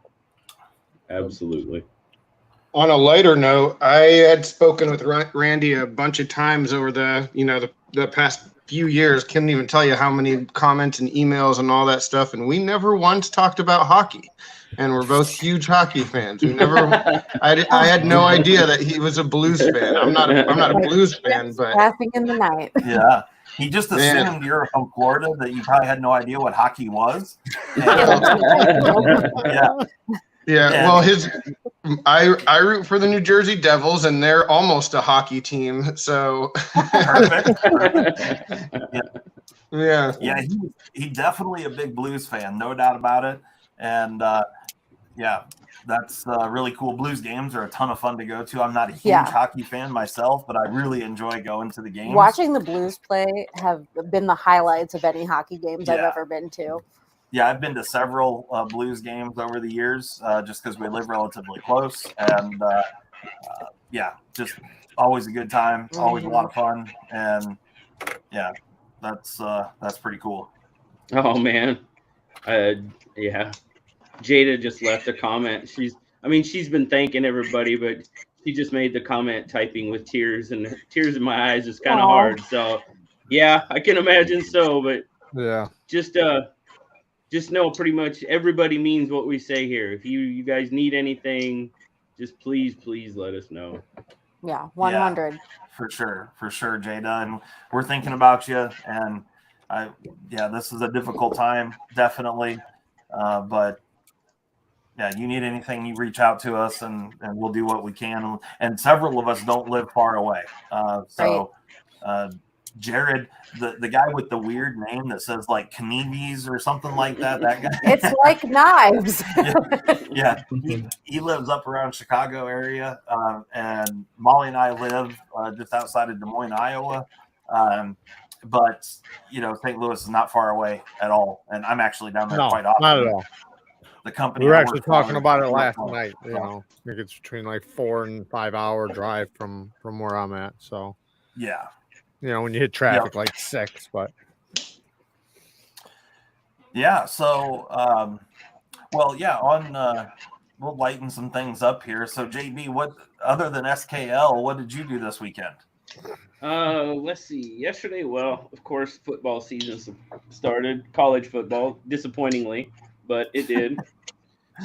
Absolutely. On a lighter note, I had spoken with Randy a bunch of times over the past few years. Couldn't even tell you how many comments and emails and all that stuff. And we never once talked about hockey. And we're both huge hockey fans. We never. I had no idea that he was a blues fan. I'm not a blues fan, but Passing in the night. Yeah. He just assumed you're from Florida, that you probably had no idea what hockey was. And, yeah. Well, I root for the New Jersey Devils, and they're almost a hockey team. So perfect. Yeah. Yeah. He definitely a big blues fan, no doubt about it. And that's really cool. Blues games are a ton of fun to go to. I'm not a huge hockey fan myself, but I really enjoy going to the games. Watching the Blues play have been the highlights of any hockey games I've ever been to. Yeah, I've been to several Blues games over the years just because we live relatively close. And just always a good time, always a lot of fun. And yeah, that's pretty cool. Oh, man. Yeah. Jada just left a comment. I mean, she's been thanking everybody, but she just made the comment typing with tears, and tears in my eyes is kind of hard. So, yeah, I can imagine so. But Yeah. just know pretty much everybody means what we say here. If you guys need anything, just please let us know. Yeah, 100. Yeah, for sure, Jada, and we're thinking about you. And this is a difficult time, definitely. But yeah, you need anything, you reach out to us, and we'll do what we can. And several of us don't live far away. Jared, the guy with the weird name that says like Knieves or something like that guy. It's like knives. Yeah. He lives up around Chicago area, and Molly and I live just outside of Des Moines, Iowa. But St. Louis is not far away at all, and I'm actually down there quite often. Not at all. The company we were actually talking about it last night. I think it's between like 4 and 5 hour drive from where I'm at. So yeah. When you hit traffic like 6, but yeah. So, we'll lighten some things up here. So, JB, what other than SKL, what did you do this weekend? Let's see. Yesterday, well, of course, football season started. College football, disappointingly, but it did.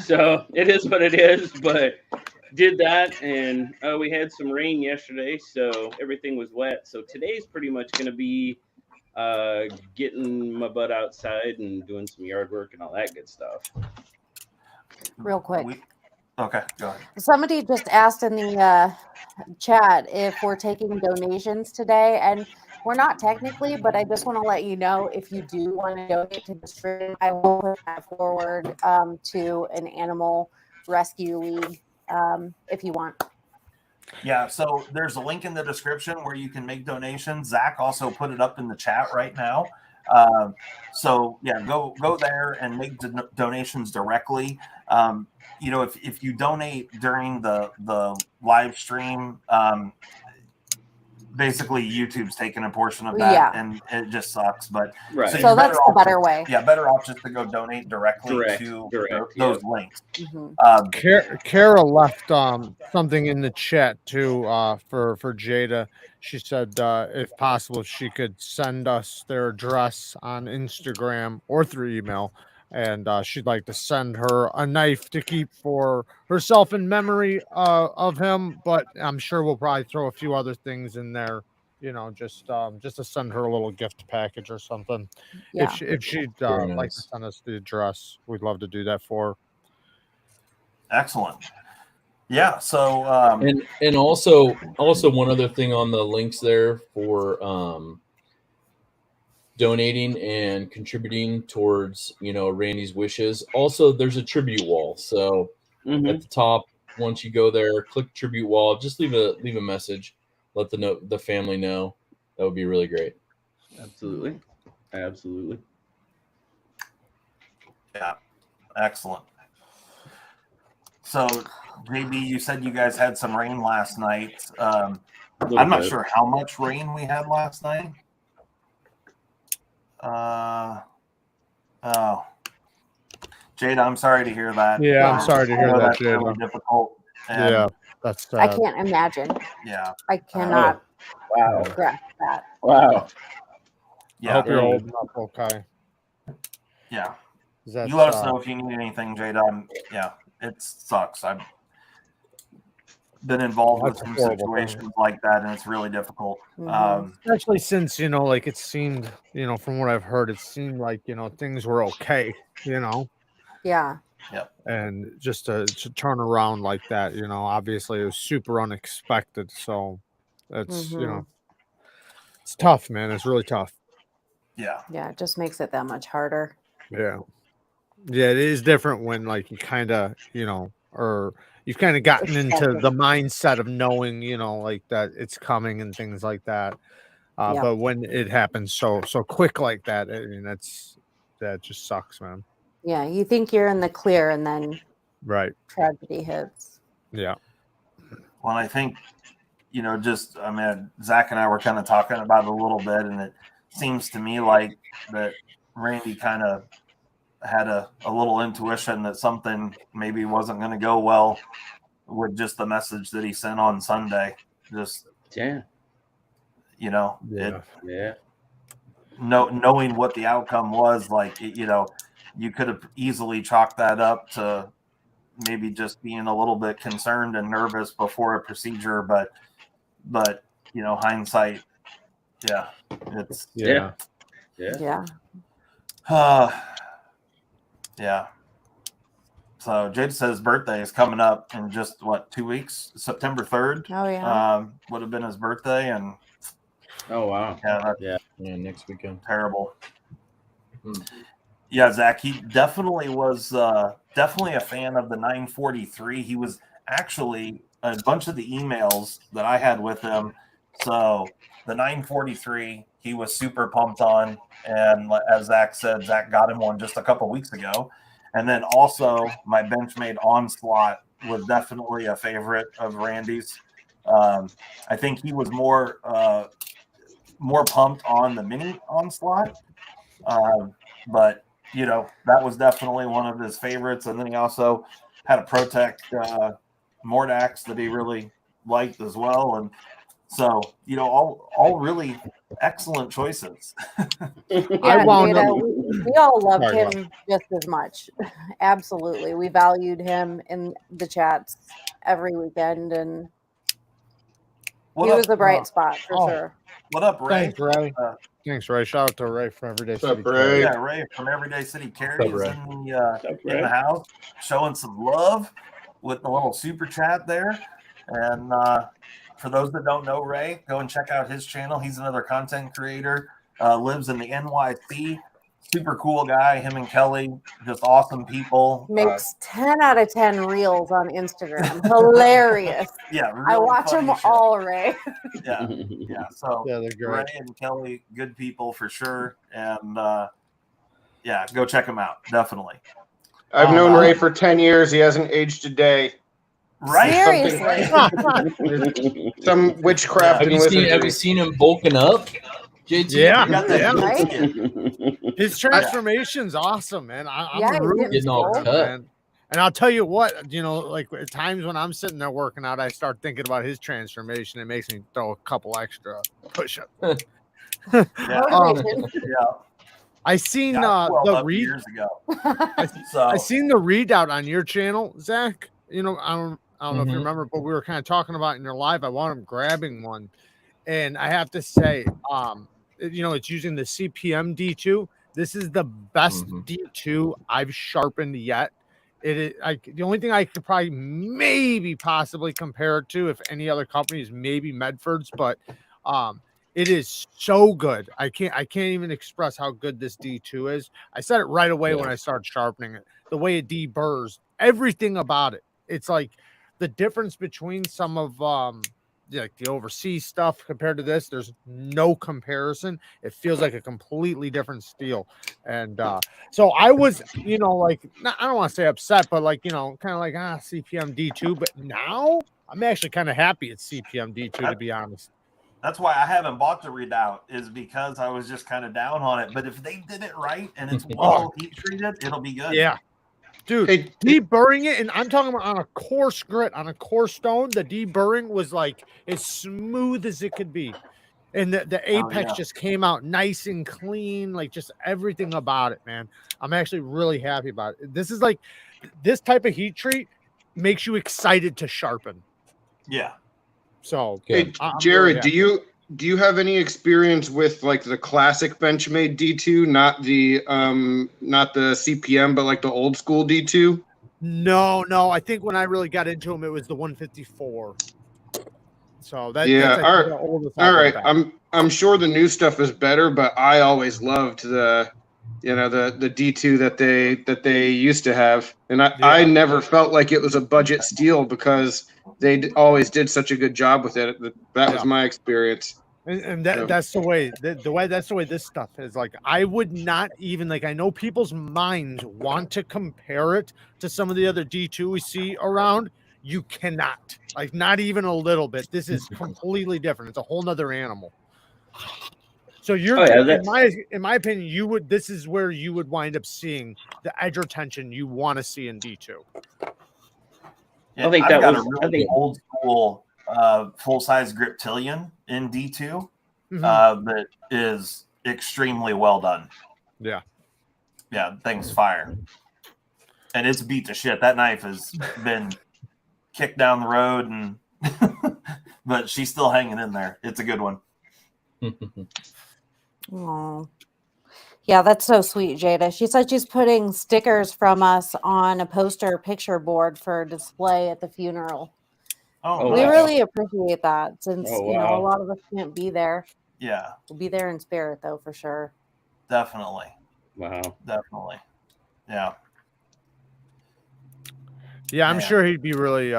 So it is what it is. But did that, and we had some rain yesterday, so everything was wet. So today's pretty much going to be getting my butt outside and doing some yard work and all that good stuff. Real quick. Okay, go ahead. Somebody just asked in the chat if we're taking donations today, and we're not technically, but I just want to let you know, if you do want to donate to the stream, I will put that forward to an animal rescue league. If you want. Yeah, so there's a link in the description where you can make donations. Zach also put it up in the chat right now. So yeah, go there and make donations directly. If you donate during the live stream, basically YouTube's taking a portion of that, and it just sucks. But so that's the better way. Yeah, better off just to go donate directly to those links. Mm-hmm. Kara left something in the chat too for Jada. She said if possible she could send us their address on Instagram or through email, and she'd like to send her a knife to keep for herself in memory of him. But I'm sure we'll probably throw a few other things in there, just to send her a little gift package or something. Yeah. If she'd like to send us the address, we'd love to do that for her. Excellent. Yeah. So and also one other thing on the links there for donating and contributing towards Randy's wishes. Also, there's a tribute wall. So at the top, once you go there, click tribute wall. Just leave a message. Let the family know. That would be really great. Absolutely. Yeah. Excellent. So, JB, you said you guys had some rain last night. I'm not sure how much rain we had last night. Jada, I'm sorry to hear that. Yeah, I'm sorry to hear that, Jada. Really difficult. Yeah, that's sad. I can't imagine. Yeah. I cannot grasp that. Wow. Yeah. I hope you're holding up okay. Yeah. You let us know if you need anything, Jada. It sucks. I've been involved with some situations like that, and it's really difficult. Especially since, it seemed, from what I've heard, it seemed like, things were okay, Yeah. Yep. And just to turn around like that, obviously it was super unexpected. So it's, it's tough, man. It's really tough. Yeah. Yeah. It just makes it that much harder. Yeah. Yeah. It is different when you kind of, or you've kind of gotten into the mindset of knowing, that it's coming and things like that. But when it happens so quick like that, I mean, that just sucks, man. Yeah. You think you're in the clear, and then tragedy hits. Yeah. Well, I think, Zach and I were kind of talking about it a little bit, and it seems to me like that Randy kind of had a little intuition that something maybe wasn't going to go well with just the message that he sent on Sunday. Just, Yeah. you know, Yeah. knowing what the outcome was, like, you know, you could have easily chalked that up to maybe just being a little bit concerned and nervous before a procedure, but you know, hindsight, it's Yeah. yeah. So Jade says his birthday is coming up in just 2 weeks. September 3rd. Oh yeah. Would have been his birthday, and Oh wow. that's next weekend. terrible. Yeah, Zach, he definitely was definitely a fan of the 943. He was actually a bunch of the emails that I had with him. So the 943, he was super pumped on. And as Zach said, Zach got him one just a couple weeks ago. And then also my Benchmade Onslaught was definitely a favorite of Randy's. I think he was more pumped on the mini Onslaught. But you know, that was definitely one of his favorites. And then he also had a Protect Mordax that he really liked as well. And so, you know, all really excellent choices. Yeah, I wound up. we all loved him just as much. Absolutely. We valued him in the chats every weekend, and he was a bright spot for sure. What up, Ray? Thanks, Ray. Thanks, Ray. Shout out to Ray from Everyday What's up, City. Ray? Yeah, Ray from Everyday City Carry is Ray? in the house, showing some love with the little super chat there. And for those that don't know Ray, go and check out his channel. He's another content creator, lives in the NYC. Super cool guy. Him and Kelly, just awesome people. Makes 10 out of 10 reels on Instagram. Hilarious. Yeah, I really watch funny them shit. all, Ray. Yeah. So Yeah, they're Ray great. and Kelly, good people for sure. And yeah, go check them out. Definitely. I've known Ray for 10 years. He hasn't aged a day. Right. Seriously. Some witchcraft Have and you wizardry. seen him bulking up? JT? Yeah, Got that yeah. good Right? skin. His transformation's awesome, man. I'm Yeah, rooting getting for all him, cut. man. And I'll tell you what, you know, like at times when I'm sitting there working out, I start thinking about his transformation. It makes me throw a couple extra push-ups. Yeah. Motivation. Yeah. I seen Got 12 the up read. years ago. So I seen the readout on your channel, Zach. You know, I don't know if you Mhm. remember, but we were kind of talking about in your live. I want him grabbing one, and I have to say, you know, it's using the CPM D2. This is the best D2 I've sharpened yet. It is the only thing I could probably maybe possibly compare it to, if any other company, is maybe Medford's, but it is so good. I can't even express how good this D2 is. I said it right away when I started sharpening it. The way it deburrs, everything about it. It's like the difference between some of like the overseas stuff compared to this, there's no comparison. It feels like a completely different steel. And so I was, you know, like, I don't want to say upset, but like, you know, kind of like CPM D2. But now I'm actually kind of happy it's CPM D2, to be honest. that's wwhy I haven't bought the readout, is because I was just kind of down on it. But if they did it right and it's well heat treated, it'll be good. Yeah. Dude, Hey, deburring it, and I'm talking about on a coarse grit, on a coarse stone, the deburring was like as smooth as it could be. And the apex just came out nice and clean, like just everything about it, man. I'm actually really happy about it. This is like, this type of heat treat makes you excited to sharpen. Yeah. So, Hey, I'm Jared, really do you have any experience with like the classic Benchmade D2, not the CPM, but like the old school D2? No. I think when I really got into them, it was the 154. So that's All right. the oldest All I've right. went back. I'm sure the new stuff is better, but I always loved the D2 that they used to have, and I never felt like it was a budget steal because they always did such a good job with it. That was my experience. And that's the way that's the way this stuff is. Like, I would not even, like, I know people's minds want to compare it to some of the other D2 we see around. You cannot, like, not even a little bit. This is completely different. It's a whole nother animal. So you're, Oh, yeah, in my opinion, this is where you would wind up seeing the edge retention you want to see in D2. Yeah, I think I've that got was- a I really think- old school full-size Griptilian in D2 that is extremely well done. Yeah. Yeah, thing's fire. And it's beat to shit. That knife has been kicked down the road, and but she's still hanging in there. It's a good one. Oh, yeah, that's so sweet, Jada. She said she's putting stickers from us on a poster picture board for display at the funeral. Oh, We wow. really appreciate that, since Oh, you know wow. a lot of us can't be there. yeah, We'll be there in spirit, though, for sure. definitely. Wow. Definitely. Yeah. Yeah, I'm Man. sure he'd be really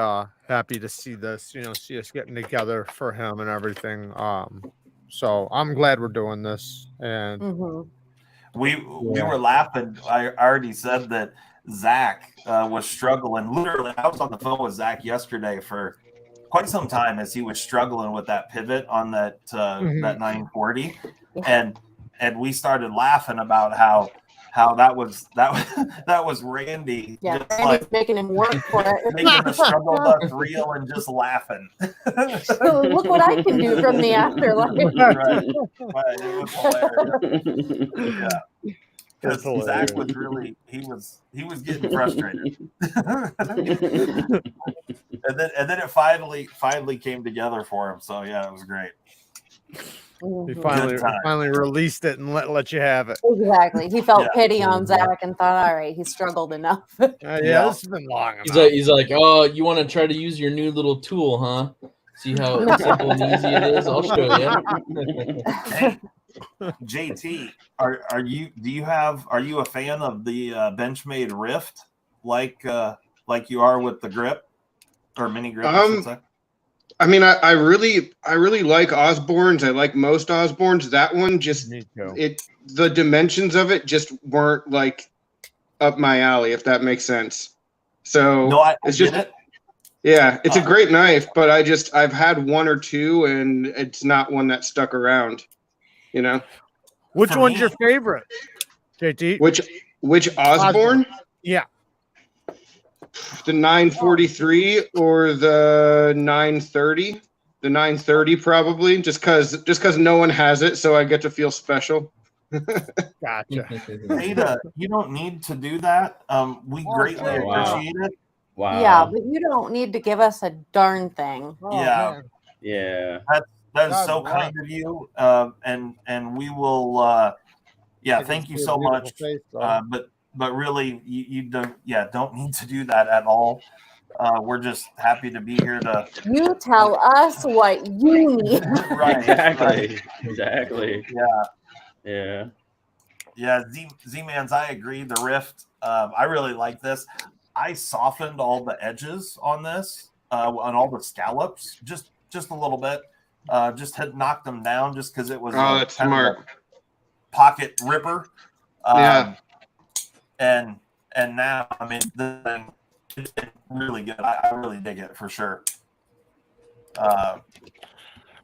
happy to see this, see us getting together for him and everything. So I'm glad we're doing this. And We were laughing. I already said that Zach was struggling. Literally, I was on the phone with Zach yesterday for quite some time as he was struggling with that pivot on that that 940, and we started laughing about how that was Randy. Yeah, just Randy's like making him work for it. making the struggle bus real and just laughing. So look what I can do from the afterlife. Right. It was hilarious. Yeah. Because Zach was really he was getting frustrated. and then it finally came together for him. So yeah, it was great. he finally released it and let you have it. Exactly. He felt pity on Zach and thought, all right, he struggled enough. Yeah, this has been long enough. He's like, oh, you want to try to use your new little tool, huh? See how simple and easy it is? I'll show you. Hey, JT, are you a fan of the Benchmade Rift like you are with the grip or mini grip? I should say? I mean, I really like Osborne's. I like most Osborne's. That one just the dimensions of it just weren't like up my alley, if that makes sense. So no, it's just yeah, it's a great knife, but I've had one or two, and it's not one that stuck around. Which one's your favorite, JT? Which Osborne? Yeah. The 943 or the 930? The 930 probably, just because no one has it, so I get to feel special. Gotcha. Ada, you don't need to do that. We greatly appreciate it. Wow. Yeah, but you don't need to give us a darn thing. Yeah. Yeah. That is so kind of you. And we will thank you so much. But really you don't need to do that at all. We're just happy to be here to You tell us what you need. Right. Exactly. Yeah. Yeah, Z-Mans, I agree. The Rift, I really like this. I softened all the edges on this, on all the scallops, just a little bit. Just had knocked them down just because it was that's smart. Pocket ripper. Yeah. And now, I mean, the thing is really good. I really dig it for sure. I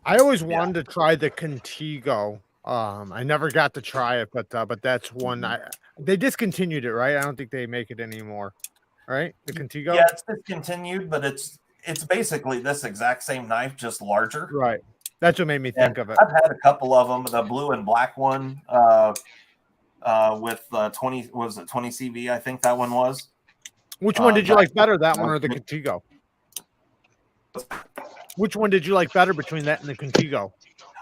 always wanted to try the Contigo. I never got to try it, but that's one they discontinued it, right? I don't think they make it anymore, right? The Contigo. Yeah, it's discontinued, but it's basically this exact same knife, just larger. Right. That's what made me think of it. I've had a couple of them. The blue and black one with 20 CV, I think that one was. Which one did you like better, that one or the Contigo? Which one did you like better between that and the Contigo?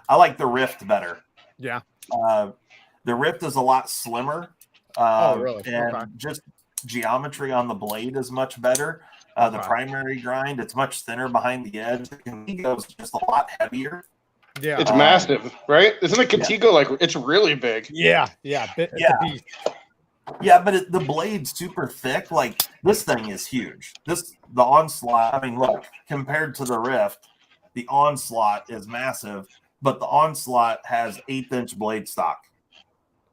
I like the Rift better. Yeah. The Rift is a lot slimmer. Really? And Okay. just geometry on the blade is much better. The primary grind, it's much thinner behind the edge. The Contigo is just a lot heavier. Yeah. It's massive, right? Isn't a Contigo like it's really big? Yeah. It's a beast. Yeah, but the blade's super thick. Like this thing is huge. The Onslaught, I mean, look, compared to the Rift, the Onslaught is massive, but the Onslaught has 1/8-inch blade stock.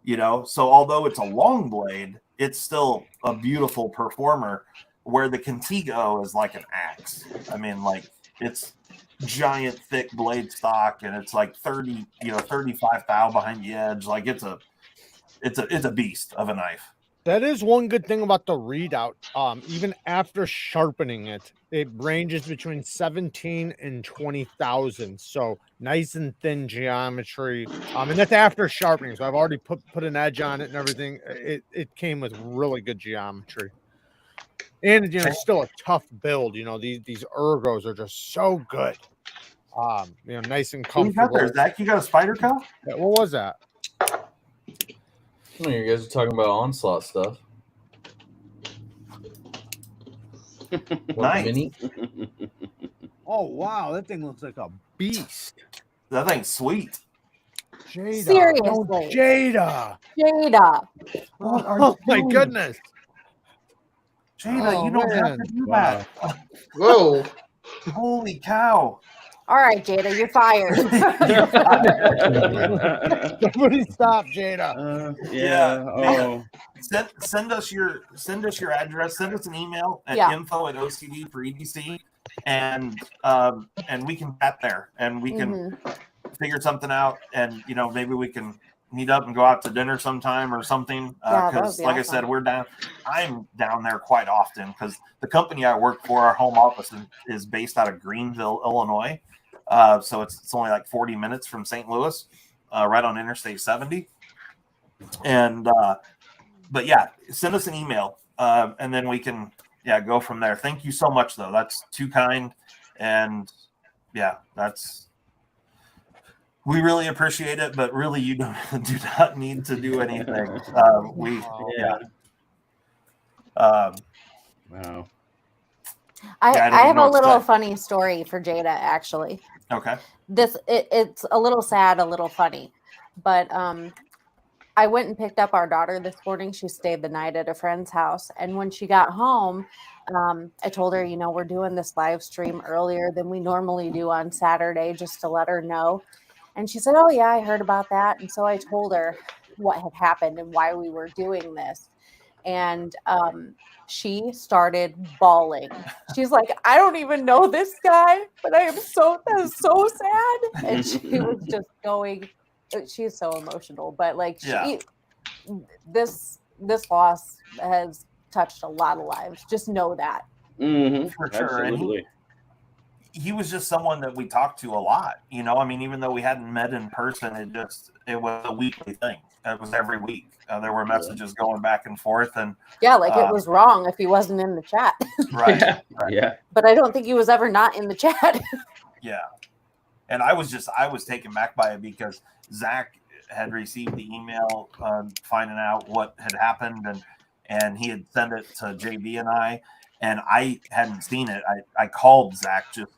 So although it's a long blade, it's still a beautiful performer. Where the Contigo is like an axe. I mean, like it's giant thick blade stock, and it's like 30, 35 thou behind the edge. Like it's a beast of a knife. That is one good thing about the readout. Even after sharpening it, it ranges between 17 and 20,000. So nice and thin geometry. And that's after sharpening. So I've already put an edge on it and everything. It came with really good geometry. And it's still a tough build. These ergos are just so good. Nice and What you got comfortable. there, Zach? You got a spider co? Yeah, what was that? Oh, you guys are talking about onslaught stuff. Nice. Mini? Oh wow, that thing looks like a beast. That thing's sweet. Jada. Seriously. Oh, Jada. Jada. Oh my goodness. Jada, Oh, you don't have man. to do Wow. that. Whoa. Holy cow. All right, Jada, you're fired. Somebody stop, Jada. Yeah. Oh. Send us your address. Send us an email at Yeah. info@OCD for EDC, and we can chat there, and we can figure something out, and maybe we can meet up and go out to dinner sometime or something. Yeah, that would Because be like I awesome. said, I'm down there quite often because the company I work for, our home office is based out of Greenville, Illinois. So it's only like 40 minutes from St. Louis, right on Interstate 70. And but yeah, send us an email, and then we can go from there. Thank you so much, though. That's too kind, and we really appreciate it. But really, you do not need to do anything. Wow. I don't have even know a what to little say. funny story for Jada, actually. Okay. It's a little sad, a little funny, but I went and picked up our daughter this morning. She stayed the night at a friend's house, and when she got home, I told her, we're doing this live stream earlier than we normally do on Saturday, just to let her know. And she said, "Oh yeah, I heard about that." And so I told her what had happened and why we were doing this, and she started bawling. She's like, "I don't even know this guy, but that is so sad." And she was just going. She's so emotional, but like this loss has touched a lot of lives. Just know that. Mm-hmm. For sure. Absolutely. And he was just someone that we talked to a lot. I mean, even though we hadn't met in person, it was a weekly thing. It was every week. There were messages going back and forth, and Yeah, like it was wrong if he wasn't in the chat. right. Yeah. But I don't think he was ever not in the chat. Yeah. And I was taken back by it because Zach had received the email finding out what had happened, and he had sent it to JB and I hadn't seen it. I called Zach just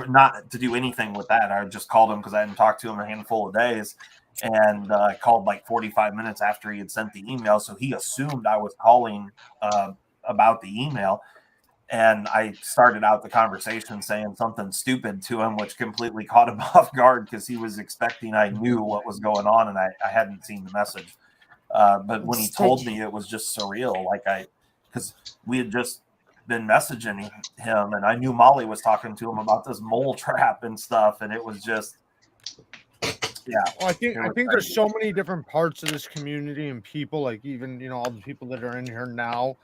not to do anything with that. I just called him because I hadn't talked to him a handful of days, and I called like 45 minutes after he had sent the email. So he assumed I was calling about the email. And I started out the conversation saying something stupid to him, which completely caught him off guard because he was expecting I knew what was going on, and I hadn't seen the message. But when he told me, it was just surreal. Because we had just been messaging him, and I knew Molly was talking to him about this mole trap and stuff, and it was just, Well, I think there's so many different parts of this community and people, like even all the people that are in here now,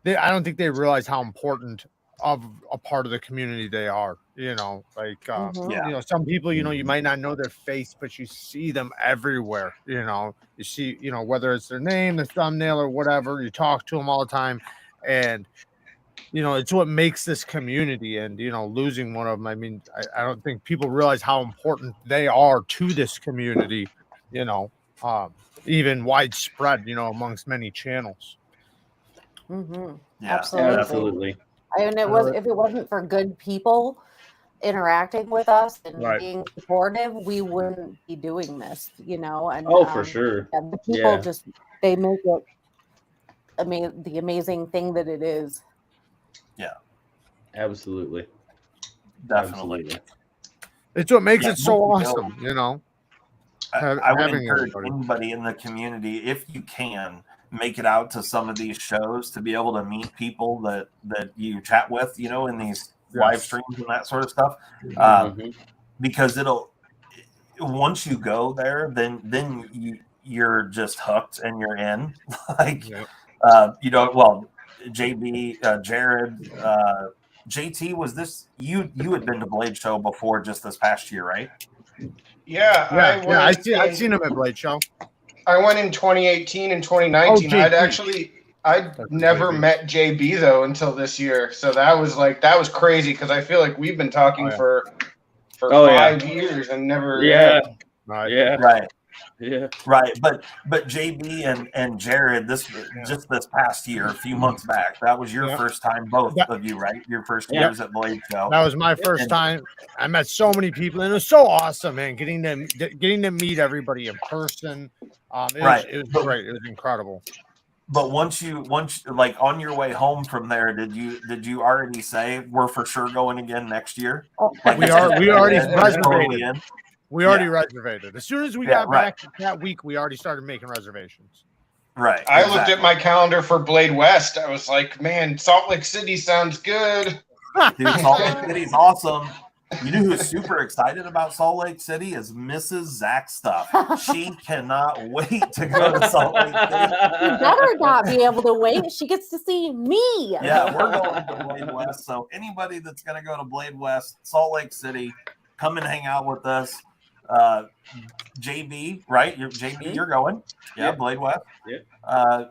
I don't think they realize how important of a part of the community they are. Some people, you might not know their face, but you see them everywhere. You see, whether it's their name, their thumbnail, or whatever. You talk to them all the time, and it's what makes this community. And losing one of them, I mean, I don't think people realize how important they are to this community. Even widespread, amongst many channels. Absolutely. And if it wasn't for good people interacting with us and being supportive, we wouldn't be doing this, and for sure. The people they make it the amazing thing that it is. Absolutely. Definitely. Absolutely. It's what makes it so awesome, I would encourage anybody in the community, if you can, make it out to some of these shows to be able to meet people that you chat with, you know, in these live streams and that sort of stuff. Because once you go there, then you're just hooked and you're in. Like, you know, well, JB, Jared, JT, was this you had been to Blade Show before just this past year, right? Yeah, I've seen him at Blade Show. I went in 2018 and 2019. I'd never met JB though until this year. So that was crazy because I feel like we've been talking for 5 years and never. Right. But JB and Jared, this past year, a few months back, that was your first time, both of you, right? Your first years at Blade Show. That was my first time. I met so many people, and it was so awesome, man. Getting to meet everybody in person. It was great. It was incredible. But once like on your way home from there, did you already say we're for sure going again next year? Like we already reservated. We already reservated. As soon as we got back that week, we already started making reservations. Right. I looked at my calendar for Blade West. I was like, man, Salt Lake City sounds good. Dude, Salt Lake City's awesome. You know who's super excited about Salt Lake City is Mrs. Zach Stuff. She cannot wait to go to Salt Lake City. You better not be able to wait. She gets to see me. Yeah, we're going to Blade West. So anybody that's going to go to Blade West, Salt Lake City, come and hang out with us. JB, right? You're going. Yeah, Blade West. Yeah.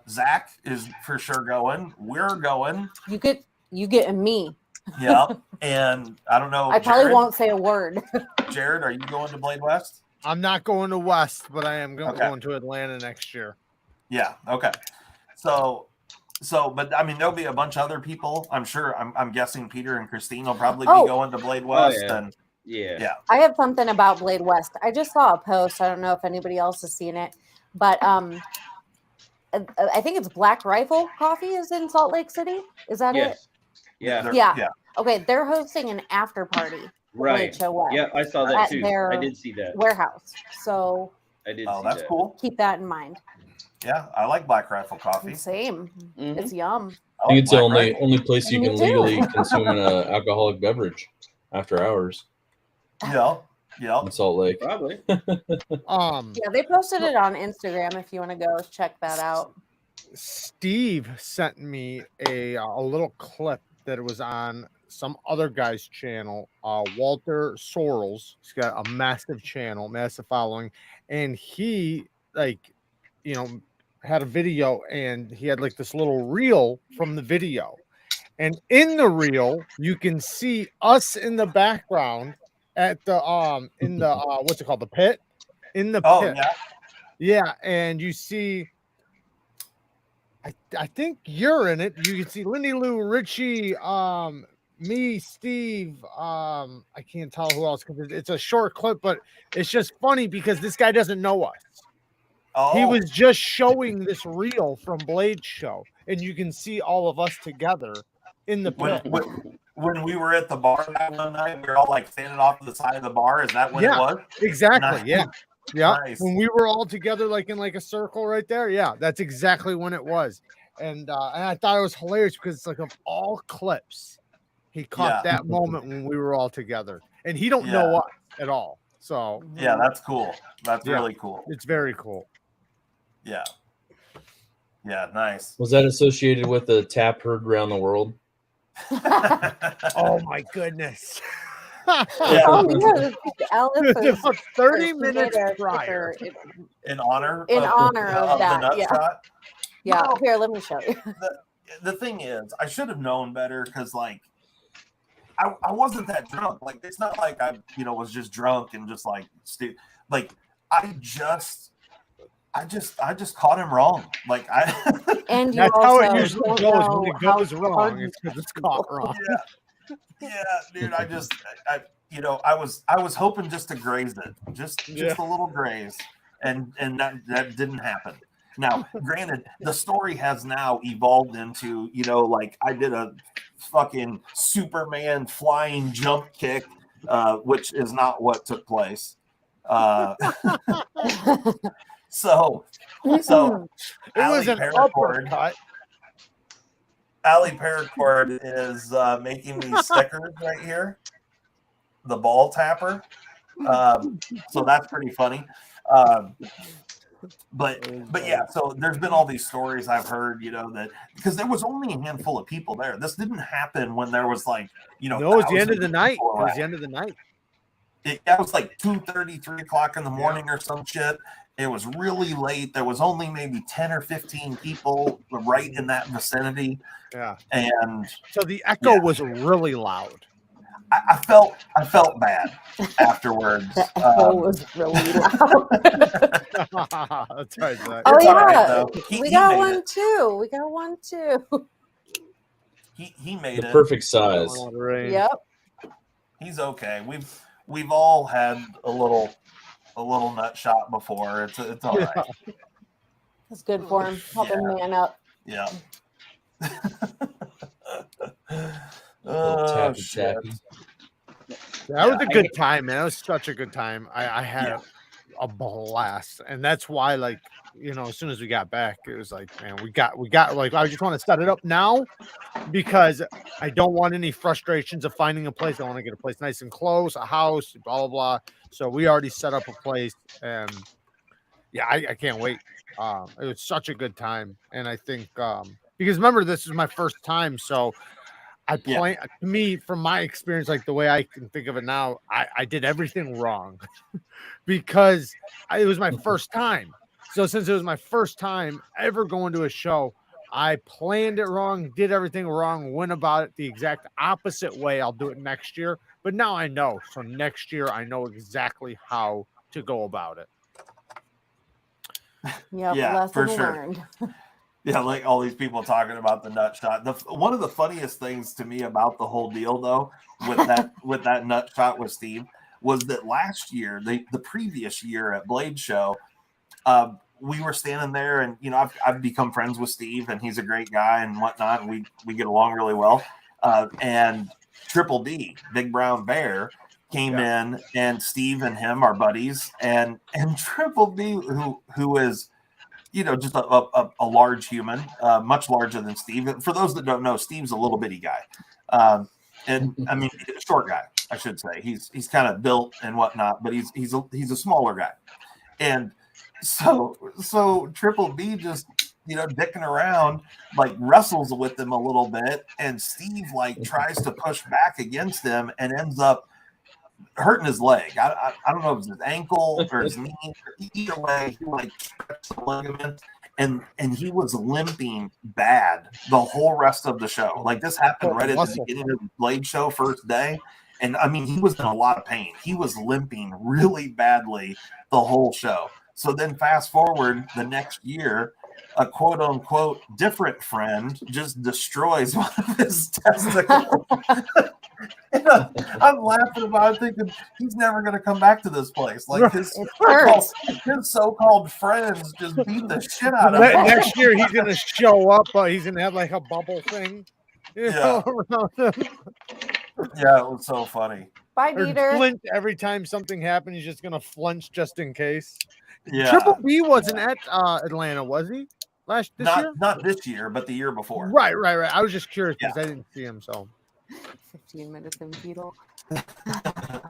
Zach is for sure going. We're going. You get me. Yeah. And I don't know. I probably won't say a word. Jared, are you going to Blade West? I'm not going to West, but I am going to Atlanta next year. Yeah. Okay. So, but I mean, there'll be a bunch of other people. I'm sure. I'm guessing Peter and Christine will probably be going to Blade West. And yeah. I have something about Blade West. I just saw a post. I don't know if anybody else has seen it, but I think it's Black Rifle Coffee is in Salt Lake City. Is that it? Yeah. Okay, they're hosting an after party. Right. Yeah, I saw that too. I did see that warehouse. So I did. Oh, that's cool. Keep that in mind. Yeah, I like Black Rifle Coffee. Same. It's yum. I think it's the only place you can legally consume an alcoholic beverage after hours. Yeah. In Salt Lake. Probably. Yeah, they posted it on Instagram if you want to go check that out. Steve sent me a little clip that was on some other guy's channel, Walter Sorrells. He's got a massive channel, massive following, and he had a video, and he had like this little reel from the video, and in the reel you can see us in the background at the in the what's it called, the pit, in the pit. Yeah, and you see. I think you're in it. You can see Lindy Lou, Richie, me, Steve. I can't tell who else because it's a short clip, but it's just funny because this guy doesn't know us. Oh. He was just showing this reel from Blade Show, and you can see all of us together in the pit. When we were at the bar that one night, we were all like standing off to the side of the bar. Is that when it was? Exactly. Nice. Yeah. Nice. When we were all together, like in like a circle right there. Yeah, that's exactly when it was. And I thought it was hilarious because it's like of all clips, he caught that moment when we were all together, and he don't know us at all. So yeah, that's cool. That's really cool. It's very cool. Yeah. Yeah. Nice. Was that associated with the tap heard around the world? Oh my goodness. Alice 30 minutes prior. In honor of that. The nut shot? Yeah. No, here, let me show you. The thing is, I should have known better because, like, I wasn't that drunk. Like, it's not like I, was just drunk and just like, like, I just caught him wrong. Like, and you that's also how it usually goes when it goes wrong. It's because it's caught wrong. Yeah, dude. I was hoping just to graze it, just a little graze, and that didn't happen. Now, granted, the story has now evolved into, like I did a fucking Superman flying jump kick, which is not what took place. So So It was Allie an Paracord, uppercut. Allie Paracord is making these stickers right here. The ball tapper. So that's pretty funny. But yeah, so there's been all these stories I've heard, that because there was only a handful of people there. This didn't happen when there was like, No, it was the end of the night. people It was around. the end of the night. That was like 2:30, 3 o'clock in the morning or some shit. It was really late. There was only maybe 10 or 15 people right in that vicinity. Yeah. And So the echo was really loud. I felt bad afterwards. The echo was really loud. That's right, Zach. Oh It's all right, yeah, though. we He got made one it. too. We got one too. He made The it. perfect size. Yep. He's okay. We've all had a little nut shot before. It's all right. It's good for him. Help him man up. Yeah. Little tappy, shit. tappy. That was a good time, man. That was such a good time. I had a blast, and that's why, like, as soon as we got back, it was like, man, we got like, I just want to set it up now because I don't want any frustrations of finding a place. I want to get a place nice and close, a house, blah blah blah. So we already set up a place, and yeah, I can't wait. It was such a good time, and I think because remember, this is my first time, so. To me, from my experience, like the way I can think of it now, I did everything wrong because it was my first time. So since it was my first time ever going to a show, I planned it wrong, did everything wrong, went about it the exact opposite way. I'll do it next year. But now I know. So next year, I know exactly how to go about it. Yep, Yeah, lesson for sure. learned. Yeah, like all these people talking about the nut shot. One of the funniest things to me about the whole deal, though, with that nut shot with Steve, was that last year, the previous year at Blade Show, we were standing there, and I've become friends with Steve, and he's a great guy and whatnot. And we get along really well. And Triple B, Big Brown Bear, came in, and Steve and him are buddies, and Triple B, who is just a large human, much larger than Steve. For those that don't know, Steve's a little bitty guy. And I mean, a short guy, I should say. He's kind of built and whatnot, but he's a smaller guy. And so Triple B just, dicking around, like wrestles with him a little bit. And Steve like tries to push back against him and ends up hurting his leg. I don't know if it's his ankle or his knee. Either way, he like stretched the ligament, and he was limping bad the whole rest of the show. Like this happened right at the beginning of the Blade Show first day, and I mean he was in a lot of pain. He was limping really badly the whole show. So then fast forward the next year, a quote unquote different friend just destroys one of his testicles. I'm laughing about it, thinking he's never going to come back to this place. Like his so-called friends just beat the shit out of him. Next year, he's going to show up. He's going to have like a bubble thing. Yeah, it was so funny. Bye, Dieter. Flinch every time something happens. He's just going to flinch just in case. Yeah. Triple B wasn't at Atlanta, was he? This year? Not this year, but the year before. Right. I was just curious because I didn't see him. So 15 minutes in fetal.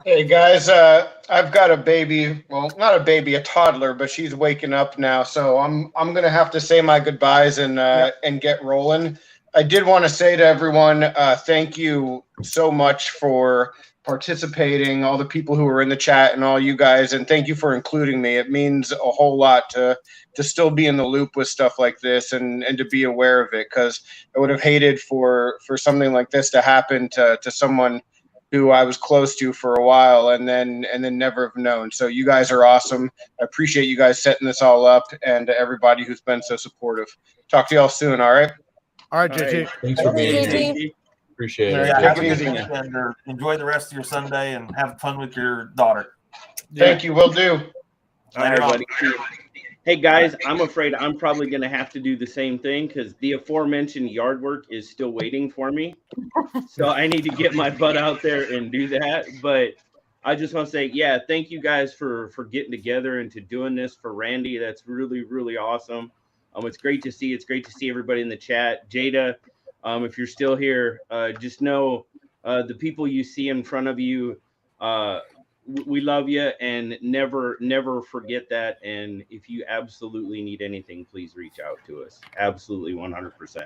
Hey guys, I've got a baby. Well, not a baby, a toddler, but she's waking up now. So I'm gonna have to say my goodbyes and get rolling. I did want to say to everyone, thank you so much for participating, all the people who were in the chat and all you guys, and thank you for including me. It means a whole lot to still be in the loop with stuff like this and to be aware of it, because I would have hated for something like this to happen to someone who I was close to for a while and then never have known. So you guys are awesome. I appreciate you guys setting this all up, and everybody who's been so supportive. Talk to y'all soon. All right. All right, JT. Thanks for being here. JT. Appreciate it. Yeah, have a Take it good easy. weekend, or enjoy the rest of your Sunday and have fun with your daughter. Thank you. Will do. All right, buddy. Hey guys, I'm afraid I'm probably going to have to do the same thing because the aforementioned yard work is still waiting for me. So I need to get my butt out there and do that. But I just want to say, yeah, thank you guys for getting together and to doing this for Randy. That's really, really awesome. It's great to see. It's great to see everybody in the chat. Jada, if you're still here, just know the people you see in front of you, we love you, and never forget that. And if you absolutely need anything, please reach out to us. Absolutely, 100%.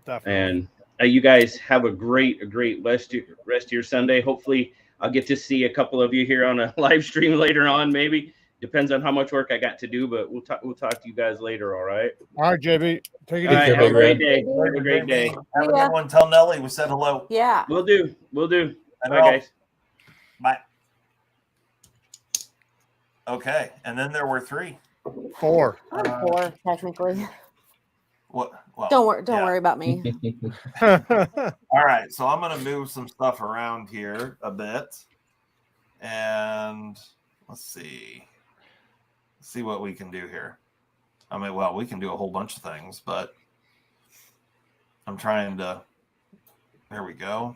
Definitely. And you guys have a great rest of your Sunday. Hopefully, I'll get to see a couple of you here on a live stream later on. Maybe depends on how much work I got to do, but we'll talk to you guys later. All right. All right, JB. Take it All right. easy. Have a great day. JB. Have a great day. Have a good one. Tell Nelly we said hello. Yeah. We'll do. And Bye, guys. Bye. Okay, and then there were 3. 4. I'm 4 technically. What? Well, Don't yeah. worry about me. All right, so I'm going to move some stuff around here a bit, and let's see what we can do here. I mean, well, we can do a whole bunch of things, but I'm trying to. There we go.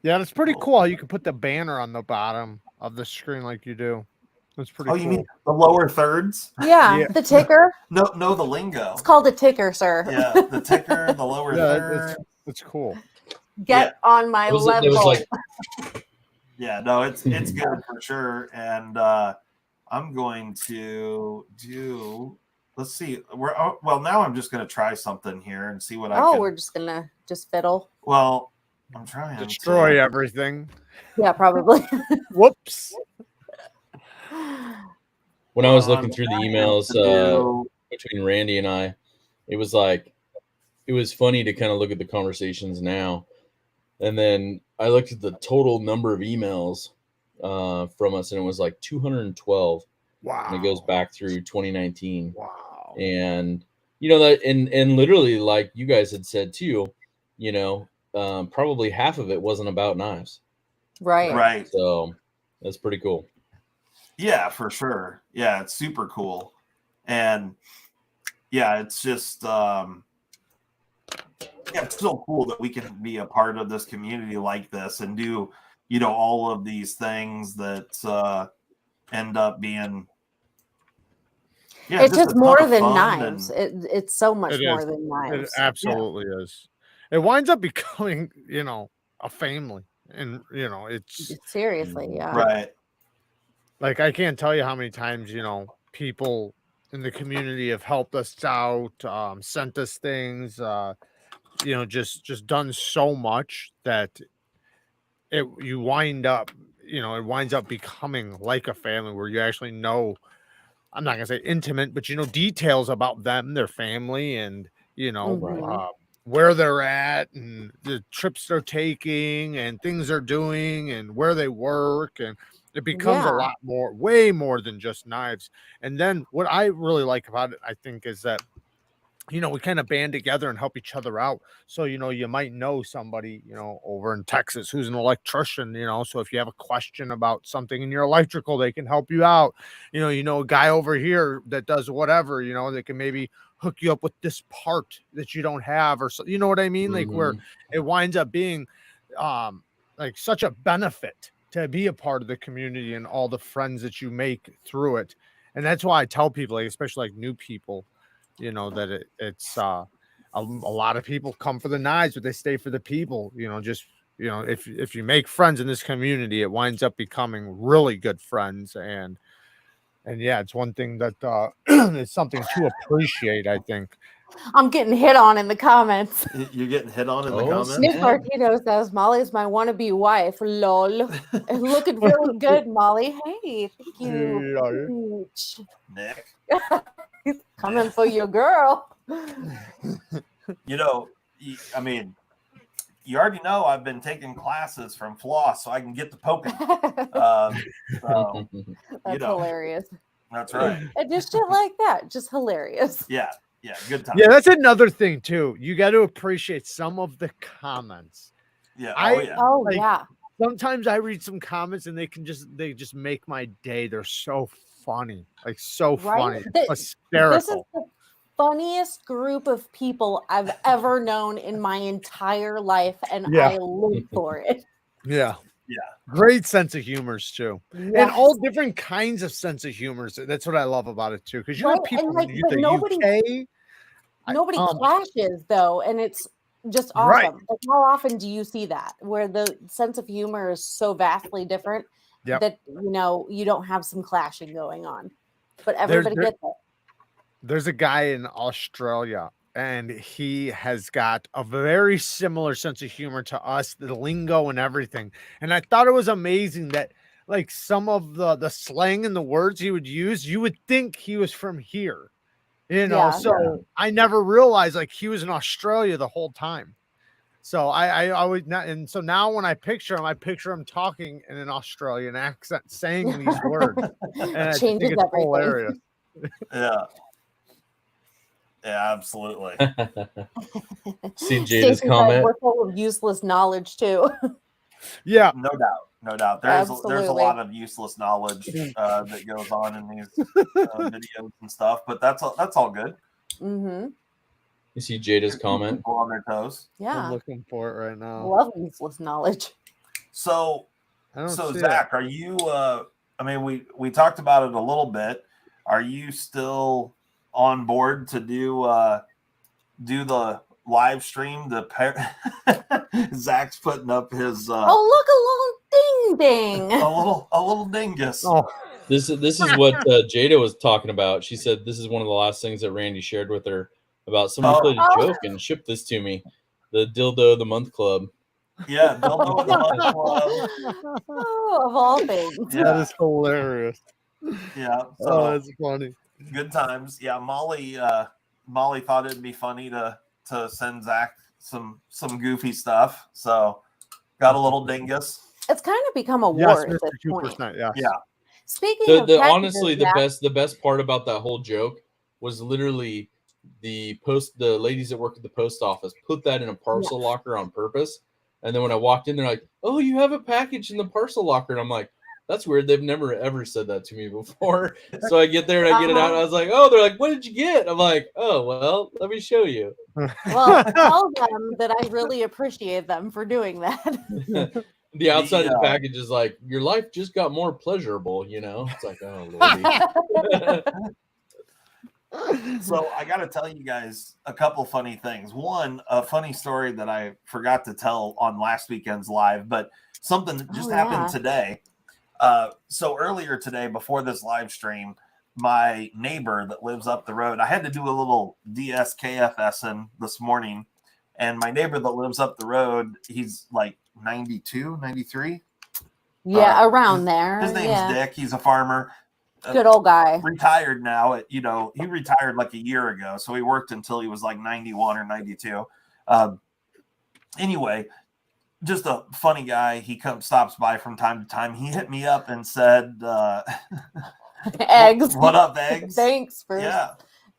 Yeah, it's pretty cool how you can put the banner on the bottom of the screen like you do. That's pretty cool. You mean the lower thirds? Yeah, the ticker. No, the lingo. It's called a ticker, sir. Yeah, the ticker, the lower third. It's cool. Get on my level. Yeah, no, it's good for sure. And I'm going to do. Let's see. Well, now I'm just going to try something here and see what I can. We're just gonna fiddle. Well, I'm trying destroy everything. Yeah, probably. Whoops. When I was looking through the emails between Randy and I, it was funny to kind of look at the conversations now. And then I looked at the total number of emails from us, and it was like 212. Wow. And it goes back through 2019. Wow. And, that, and literally, like you guys had said too, probably half of it wasn't about knives. Right. So that's pretty cool. Yeah, for sure. Yeah, it's super cool. And yeah, it's just it's so cool that we can be a part of this community like this and do, all of these things that end up being it's just more than knives. It's so much more than knives. It absolutely is. It winds up becoming, a family. And it's seriously, yeah. Right. Like, I can't tell you how many times, people in the community have helped us out, sent us things, just done so much that it winds up becoming like a family where you actually know, I'm not gonna say intimate, but details about them, their family, and where they're at and the trips they're taking and things they're doing and where they work, and it becomes a lot more, way more than just knives. And then what I really like about it, I think, is that we kind of band together and help each other out. So, you might know somebody, over in Texas who's an electrician, so if you have a question about something in your electrical, they can help you out. A guy over here that does whatever, they can maybe hook you up with this part that you don't have, or so, you know what I mean? Like, where it winds up being like such a benefit to be a part of the community and all the friends that you make through it. And that's why I tell people, like, especially like new people, that it's a lot of people come for the knives, but they stay for the people. If you make friends in this community, it winds up becoming really good friends. And yeah, it's one thing that it's something to appreciate, I think. I'm getting hit on in the comments. You're getting hit on in the comments? Nick Martino says, Molly's my wannabe wife. Lol. Looking really good, Molly. Hey, thank you. Nick. He's coming for your girl. I mean, you already know I've been taking classes from Floss so I can get to poking. That's hilarious. That's right. And just shit like that. Just hilarious. Yeah. Yeah. Good time. Yeah. That's another thing too. You got to appreciate some of the comments. Yeah. Yeah. Sometimes I read some comments and they just make my day. They're so funny. Like, so funny. Hysterical. funniest group of people I've ever known in my entire life, and Yeah. I live for it. Yeah. Yeah. Great sense of humors too. And Yes. all different kinds of sense of humors. That's what I love about it too. Because you know Right, people and, like, in but the nobody UK. Nobody clashes though, and it's just Right. awesome. Like, how often do you see that where the sense of humor is so vastly different Yep. that you don't have some clashing going on, but everybody gets it. There's a guy in Australia, and he has got a very similar sense of humor to us, the lingo and everything. And I thought it was amazing that like some of the slang and the words he would use, you would think he was from here. Yeah. So I never realized like he was in Australia the whole time. So I always not, and so now when I picture him talking in an Australian accent, saying these words, and I think Changes it's everything. hilarious. Yeah. Yeah, absolutely. See Jada's Stacy's like, comment. we're full of useless knowledge too. Yeah, No doubt. No doubt. There's a Absolutely. lot of useless knowledge that goes on in these videos and stuff, but that's all good. Mm-hmm. You see Jada's comment. People on their toes. Yeah, I'm looking for it right now. love useless knowledge. So I don't see Zach, are you? I mean, we talked about it a little bit. Are you still on board to do the live stream? Zach's putting up his Oh, look, a little ding ding. a little dingus. Oh, This is what Jada was talking about. She said this is one of the last things that Randy shared with her about someone played a joke and shipped this to me. The dildo of the month club. Yeah, dildo of the month club. Oh, of all things. Yeah. that is hilarious. Yeah. So Oh, that's funny. good times. Yeah, Molly thought it'd be funny to send Zach some goofy stuff. So got a little dingus. It's kind of become a Yes, war at this Mr. point. 2%. Yes. Yeah. Speaking of packages, honestly Zach, the best part about that whole joke was literally the ladies that work at the post office put that in a parcel locker on purpose. And then when I walked in, they're like, "Oh, you have a package in the parcel locker." And I'm like, "That's weird. They've never ever said that to me before." So I get there and I get it out. And I was like, "Oh," they're like, "What did you get?" I'm like, "Oh, well, let me show you." well, tell them that I really appreciate them for doing that. The outside of the package is like, "Your life just got more pleasurable," It's like, oh, Lordy. So I got to tell you guys a couple funny things. One, a funny story that I forgot to tell on last weekend's live, but something that just happened today. So earlier today, before this live stream, my neighbor that lives up the road, I had to do a little DSKFSing this morning. And my neighbor that lives up the road, he's like 92, 93. Yeah, around there. His name's Dick. He's a farmer. Good old guy. Retired now. He retired like a year ago. So he worked until he was like 91 or 92. Anyway, just a funny guy. He stops by from time to time. He hit me up and said, Eggs. What up, Eggs? Thanks for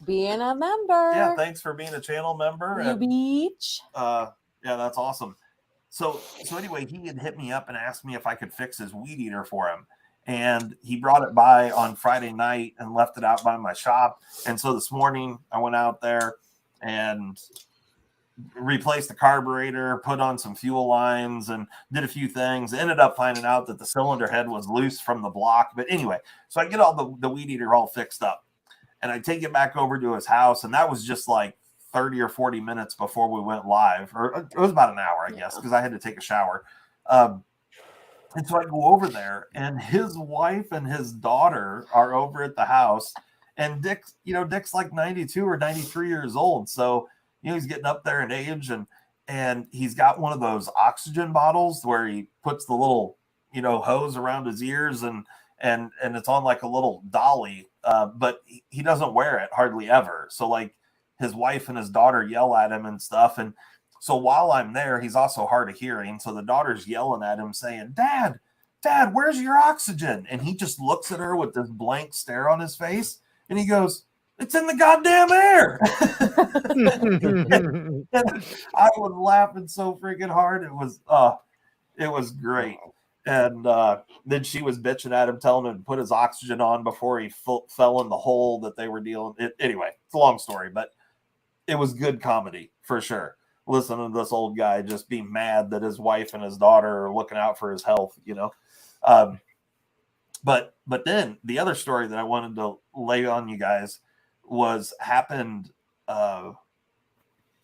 being a member. Yeah, thanks for being a channel member. You beach. Yeah, that's awesome. So anyway, he had hit me up and asked me if I could fix his weed eater for him. And he brought it by on Friday night and left it out by my shop. And so this morning I went out there and replaced the carburetor, put on some fuel lines, and did a few things. Ended up finding out that the cylinder head was loose from the block. But anyway, so I get all the weed eater all fixed up. And I take it back over to his house. And that was just like 30 or 40 minutes before we went live. Or it was about an hour, I guess, because I had to take a shower. And so I go over there, and his wife and his daughter are over at the house. And Dick's like 92 or 93 years old. So, he's getting up there in age, and he's got one of those oxygen bottles where he puts the little, hose around his ears and it's on like a little dolly. But he doesn't wear it hardly ever. So like his wife and his daughter yell at him and stuff. And so while I'm there, he's also hard of hearing. So the daughter's yelling at him saying, Dad, where's your oxygen? And he just looks at her with this blank stare on his face. And he goes, it's in the goddamn air. And I was laughing so freaking hard. It was great. And then she was bitching at him, telling him to put his oxygen on before he fell in the hole that they were dealing. Anyway, it's a long story, but it was good comedy for sure. Listening to this old guy just be mad that his wife and his daughter are looking out for his health, you know. But then the other story that I wanted to lay on you guys happened. It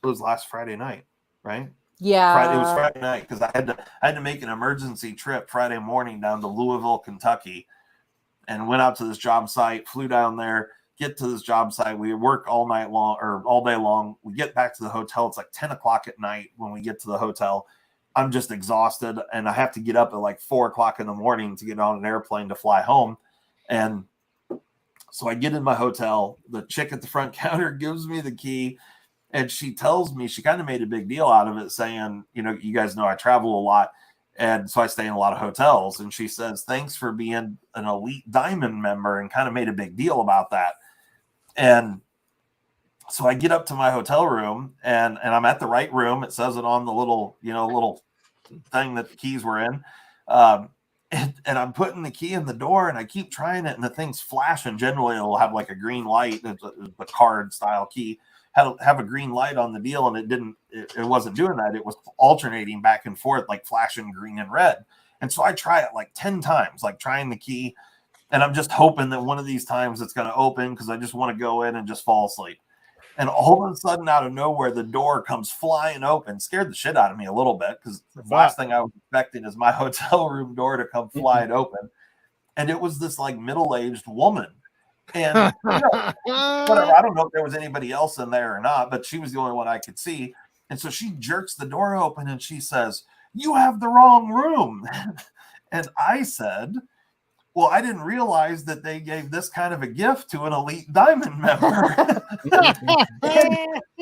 was last Friday night, right? Yeah. It was Friday night because I had to make an emergency trip Friday morning down to Louisville, Kentucky, and went out to this job site. Flew down there, get to this job site. We work all night long or all day long. We get back to the hotel. It's like 10 o'clock at night when we get to the hotel. I'm just exhausted, and I have to get up at like 4 o'clock in the morning to get on an airplane to fly home. And so I get in my hotel. The chick at the front counter gives me the key. And she tells me, she kind of made a big deal out of it, saying, you know, you guys know I travel a lot. And so I stay in a lot of hotels. And she says, thanks for being an elite diamond member, and kind of made a big deal about that. And so I get up to my hotel room and I'm at the right room. It says it on the little thing that the keys were in. And I'm putting the key in the door and I keep trying it and the thing's flashing. Generally, it'll have like a green light. It's a card style key. Have a green light on the deal, and it wasn't doing that. It was alternating back and forth, like flashing green and red. And so I try it like 10 times, like trying the key, and I'm just hoping that one of these times it's going to open, because I just want to go in and just fall asleep. And all of a sudden, out of nowhere, the door comes flying open. Scared the shit out of me a little bit, because the last thing I was expecting is my hotel room door to come flying open. And it was this like middle-aged woman. And you know, whatever, I don't know if there was anybody else in there or not, but she was the only one I could see. And so she jerks the door open and she says, "You have the wrong room." And I said, "Well, I didn't realize that they gave this kind of a gift to an elite diamond member."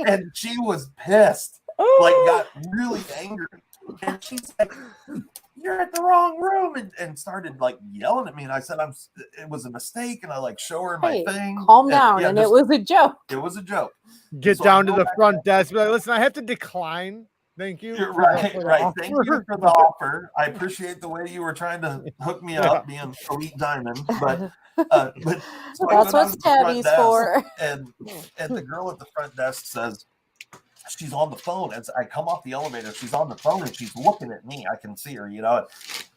and she was pissed, like got really angry. And she said, "You're at the wrong room," and started like yelling at me. And I said, it was a mistake. And I like show her my thing. Calm down. And it was a joke. It was a joke. Get down to the front desk. Be like, listen, I have to decline. Thank you. Right. Thank you for the offer. I appreciate the way you were trying to hook me up, being elite diamond. But so that's what Tabby's for. And the girl at the front desk says, she's on the phone. As I come off the elevator, she's on the phone and she's looking at me. I can see her, you know.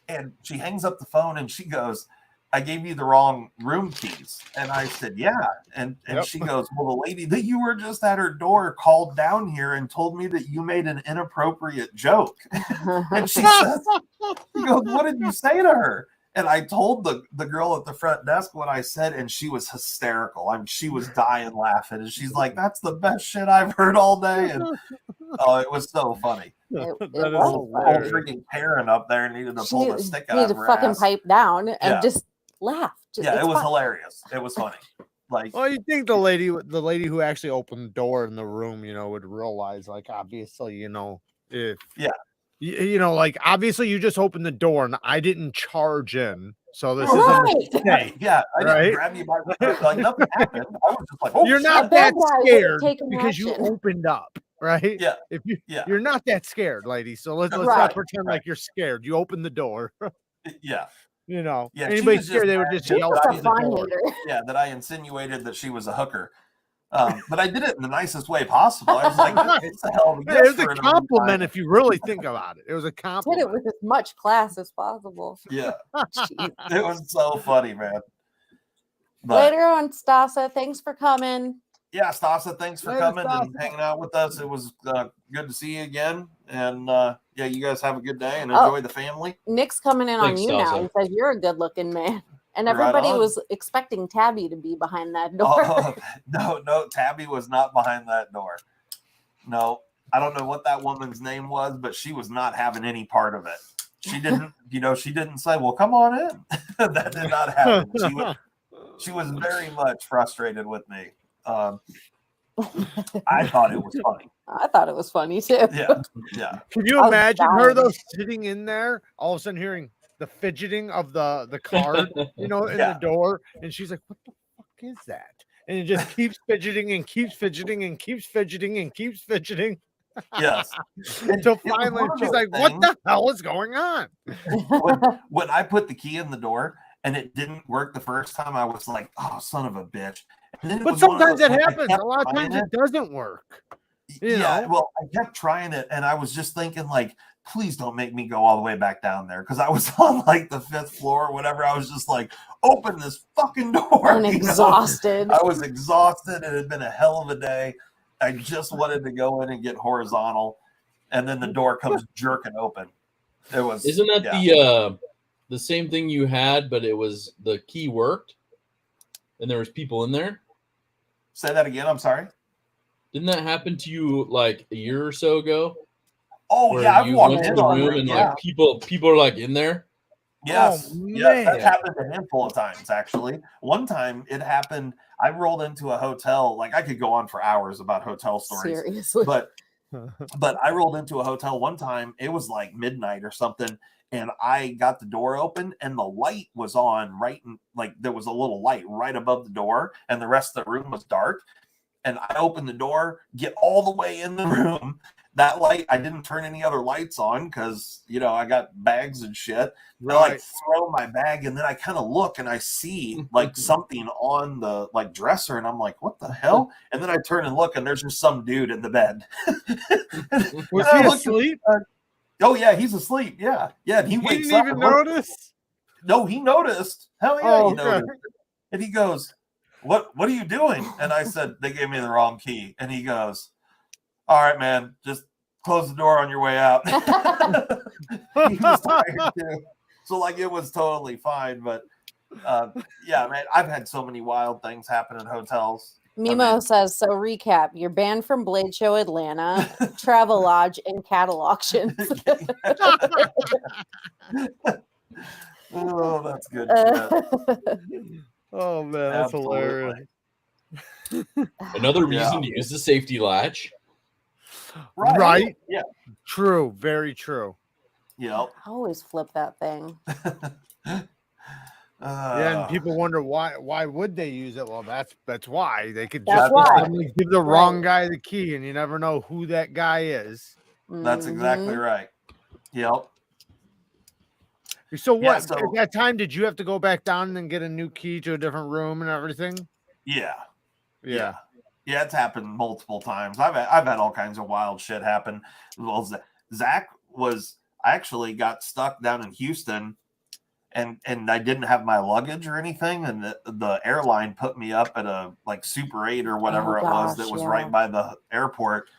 And she hangs up the phone and she goes, "I gave you the wrong room keys." And I said, "Yeah." And she goes, "Well, the lady that you were just at her door called down here and told me that you made an inappropriate joke." And she says, she goes, "What did you say to her?" And I told the girl at the front desk what I said, and she was hysterical. I mean, she was dying laughing, and she's like, "That's the best shit I've heard all day." And oh, it was so funny. It Old freaking Karen up there needed to pull the stick out of her fucking ass. Pipe down and just laugh. It was hilarious. It was funny. Like, well, you think the lady who actually opened the door in the room, you know, would realize, like, obviously, you know, if you know, like, obviously you just opened the door and I didn't charge in, so this is a mistake. Yeah, I didn't grab you by the like nothing happened. I was just like, "Oh, you're not that scared because you opened up." Right? Yeah. If you're not that scared, lady. So let's not pretend like you're scared. You opened the door. Yeah. You know, yeah, anybody scared, they would just yell through the door. Yeah, that I insinuated that she was a hooker. But I did it in the nicest way possible. I was like, "It's a hell of a gift." It was a compliment if you really think about it. It was a compliment. Did it with as much class as possible. Yeah. It was so funny, man. But later on, Stasa, thanks for coming. Yeah, Stasa, thanks for coming and hanging out with us. It was good to see you again. And yeah, you guys have a good day and enjoy the family. Nick's coming in on you now and says you're a good looking man. And everybody was expecting Tabby to be behind that door. No, Tabby was not behind that door. No, I don't know what that woman's name was, but she was not having any part of it. She didn't, she didn't say, "Well, come on in." That did not happen. She was very much frustrated with me. I thought it was funny. I thought it was funny too. Yeah. Can you imagine her though sitting in there, all of a sudden hearing the fidgeting of the card, in the door, and she's like, "What the fuck is that?" And it just keeps fidgeting and keeps fidgeting and keeps fidgeting and keeps fidgeting. Yes. Until It was finally, one of she's those like, "What things. the hell is going on?" When I put the key in the door and it didn't work the first time, I was like, "Oh, son of a bitch!" And then it But was one of sometimes those it things I happens. kept A lot of trying times it doesn't work. You Yeah, know? well, I kept trying it, and I was just thinking, like, please don't make me go all the way back down there because I was on like the 5th floor or whatever. I was just like, open this fucking door. And exhausted. I was exhausted. It had been a hell of a day. I just wanted to go in and get horizontal, and then the door comes jerking open. It was. Isn't that the same thing you had, but it was the key worked, and there was people in there? Say that again. I'm sorry. Didn't that happen to you like a year or so ago? Oh yeah, I've walked went to in the on room it, and yeah. like people are like in there. Yes, Oh, yeah, that man. happened a handful of times actually. One time it happened. I rolled into a hotel. Like I could go on for hours about hotel stories, Seriously. but I rolled into a hotel one time. It was like midnight or something, and I got the door open, and the light was on right in, like there was a little light right above the door, and the rest of the room was dark. And I opened the door, get all the way in the room. That light, I didn't turn any other lights on because, you know, I got bags and shit. I like throw my bag and then I kind of look and I see like something on the like dresser and I'm like, what the hell? And then I turn and look and there's just some dude in the bed. Was he asleep? Oh yeah, he's asleep. Yeah. Yeah. And he wakes didn't up. even notice? No, he noticed. Hell yeah, Oh, he noticed. And he goes, What are you doing? And I said, they gave me the wrong key. And he goes, all right, man, just close the door on your way out. He was tired too. So like it was totally fine. But yeah, man, I've had so many wild things happen in hotels. Mimo says, so recap, you're banned from Blade Show Atlanta, Travel Lodge, and cattle auctions. Oh, that's good shit. Oh man, that's hilarious. Another reason to use the safety latch. Right? Yeah. True. Very true. Yep. I always flip that thing. Yeah, and people wonder why would they use it? Well, that's why they could That's just why. suddenly give the wrong guy the key, and you never know who that guy is. That's exactly right. Yep. So what? Yeah, so- At that time, did you have to go back down and get a new key to a different room and everything? Yeah. Yeah. Yeah, it's happened multiple times. I've had all kinds of wild shit happen. Well, Zach I actually got stuck down in Houston, and I didn't have my luggage or anything, and the airline put me up at a like Super 8 or whatever was that was right by the airport.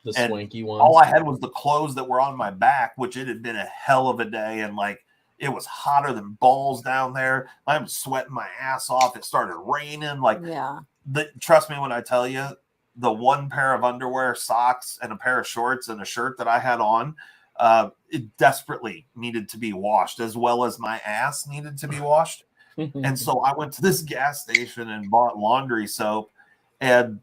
The and swanky one. All I had was the clothes that were on my back, which it had been a hell of a day, and like it was hotter than balls down there. I'm sweating my ass off. It started raining. Like, trust me when I tell you, the one pair of underwear, socks, and a pair of shorts and a shirt that I had on, it desperately needed to be washed, as well as my ass needed to be washed. And so I went to this gas station and bought laundry soap and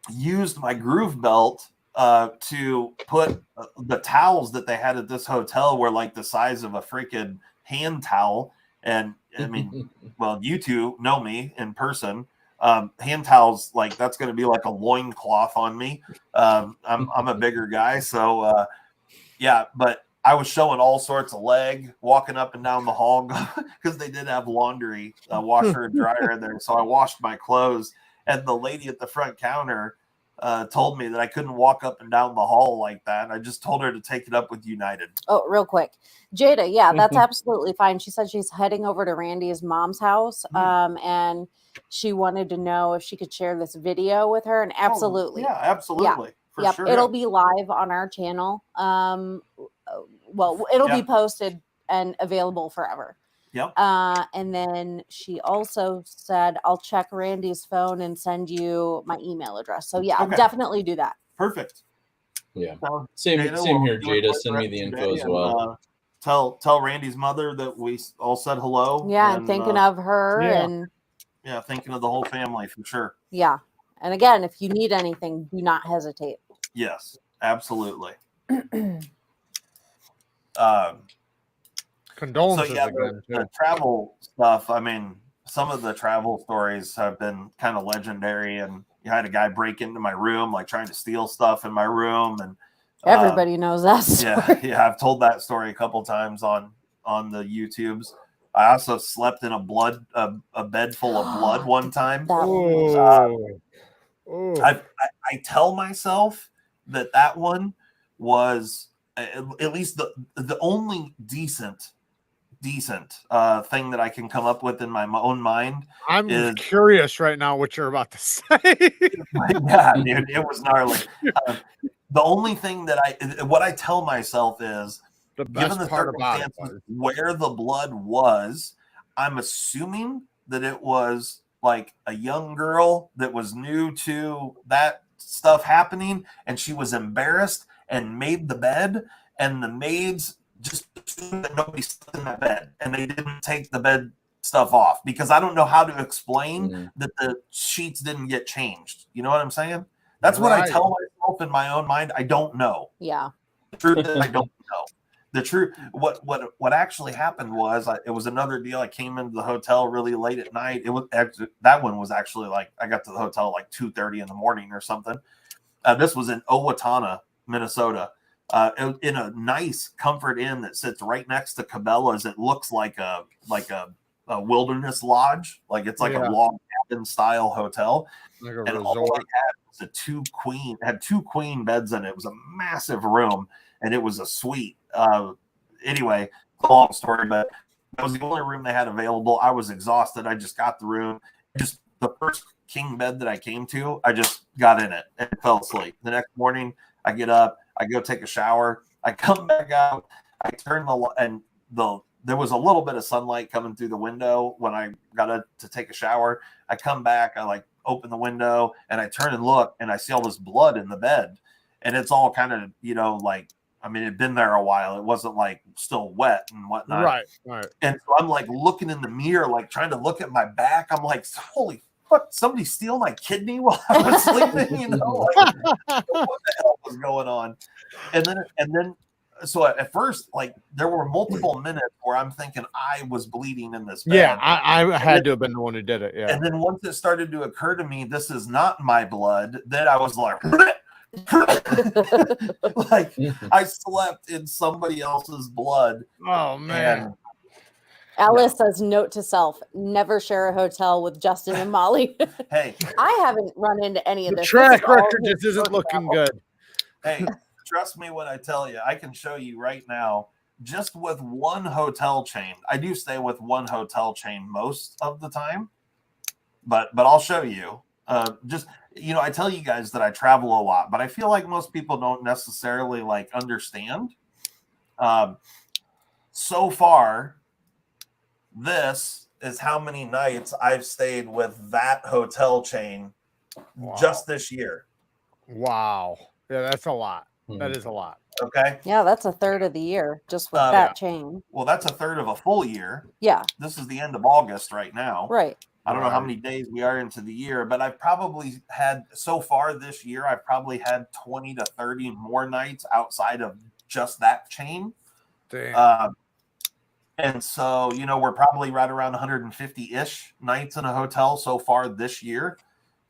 used my groove belt to put the towels that they had at this hotel were like the size of a freaking hand towel. And I mean, well, you two know me in person. Hand towels, like that's going to be like a loincloth on me. I'm a bigger guy. So yeah, but I was showing all sorts of leg walking up and down the hall because they did have laundry, washer and dryer in there. So I washed my clothes, and the lady at the front counter told me that I couldn't walk up and down the hall like that. I just told her to take it up with United. Oh, real quick. Jada, yeah, that's absolutely fine. She said she's heading over to Randy's mom's house, and she wanted to know if she could share this video with her, and absolutely. Yeah, absolutely. Yeah. For sure. It'll be live on our channel. Well, it'll be posted and available forever. Yep. And then she also said, I'll check Randy's phone and send you my email address. So yeah, definitely do that. Perfect. Yeah. So, Same Jada, here, Jada. Send me the info as well. Tell Randy's mother that we all said hello. Yeah, and thinking of her and thinking of the whole family for sure. Yeah. And again, if you need anything, do not hesitate. Yes, absolutely. Condolences. So yeah, the travel stuff. I mean, some of the travel stories have been kind of legendary, and had a guy break into my room, like trying to steal stuff in my room, and Everybody knows that story. yeah. I've told that story a couple times on the YouTubes. I also slept in a bed full of blood one time. I tell myself that one was at least the only decent thing that I can come up with in my own mind. I'm curious right now what you're about to say. Yeah, dude, it was gnarly. The only thing what I tell myself is, given the circumstances where the blood was, I'm assuming that it was like a young girl that was new to that stuff happening, and she was embarrassed and made the bed, and the maids just assumed that nobody slept in that bed, and they didn't take the bed stuff off, because I don't know how to explain that the sheets didn't get changed. You know what I'm saying? That's what I tell myself in my own mind. I don't know. Yeah. The truth is, I don't know. The truth, what actually happened was, it was another deal. I came into the hotel really late at night. That one was actually like, I got to the hotel like 2:30 in the morning or something. This was in Owatonna, Minnesota, in a nice Comfort Inn that sits right next to Cabela's. It looks like a wilderness lodge, like it's like a log cabin style hotel. Like a and resort. all I had was had two queen beds in it. It was a massive room, and it was a suite. Anyway, long story, but that was the only room they had available. I was exhausted. I just got the room. Just the first king bed that I came to, I just got in it and fell asleep. The next morning, I get up, I go take a shower, I come back out, I turn there was a little bit of sunlight coming through the window when I got to take a shower. I come back, I open the window, and I turn and look, and I see all this blood in the bed, and it's all kind of, it'd been there a while. It wasn't like still wet and whatnot. Right. And so I'm like looking in the mirror, like trying to look at my back. I'm like, holy fuck, somebody steal my kidney while I was sleeping, what the hell was going on? And then so at first, there were multiple minutes where I'm thinking I was bleeding in this bed. Yeah, I had to have been the one who did it. Yeah. And then once it started to occur to me, this is not my blood, then I was like, I slept in somebody else's blood. Oh man. Alice says, note to self, never share a hotel with Justin and Molly. Hey, I haven't run into any of The this. track record just isn't looking good. Hey, trust me when I tell you, I can show you right now, just with one hotel chain. I do stay with one hotel chain most of the time, but I'll show you. I tell you guys that I travel a lot, but I feel like most people don't necessarily understand. So far, this is how many nights I've stayed with that hotel chain just this year. Wow. Yeah, that's a lot. That is a lot. Okay. Yeah, that's a third of the year just with that chain. Well, that's a third of a full year. Yeah. This is the end of August right now. Right. I don't know how many days we are into the year, but I've probably had, so far this year, I've probably had 20 to 30 more nights outside of just that chain. Damn. And so, we're probably right around 150-ish nights in a hotel so far this year.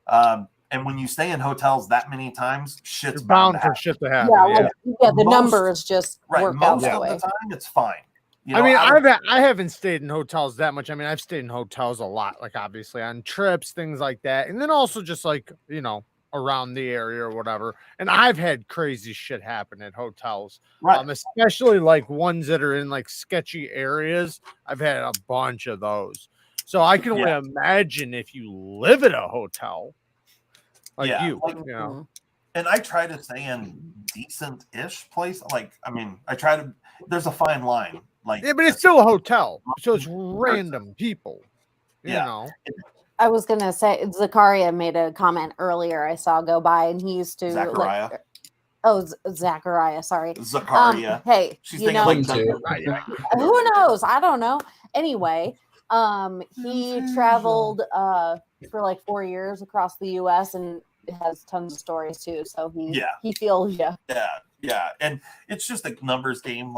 And when you stay in hotels that many times, shit's bound for shit to happen. Yeah, the numbers just work out that way. Most of the time, it's fine. I haven't stayed in hotels that much. I've stayed in hotels a lot, obviously on trips, things like that. And then also just around the area or whatever. And I've had crazy shit happen at hotels, right? Especially ones that are in sketchy areas. I've had a bunch of those. So I can only imagine if you live at a hotel And I try to stay in decent-ish place. There's a fine line. But it's still a hotel, so it's random people. You know. I was gonna say Zakaria made a comment earlier I saw go by, and he used to Zachariah. Zachariah, sorry. Zakaria. Hey, she's thinking Zachariah. Who knows? I don't know. Anyway, he traveled for 4 years across the US and has tons of stories too. So he feels Yeah. And it's just a numbers game.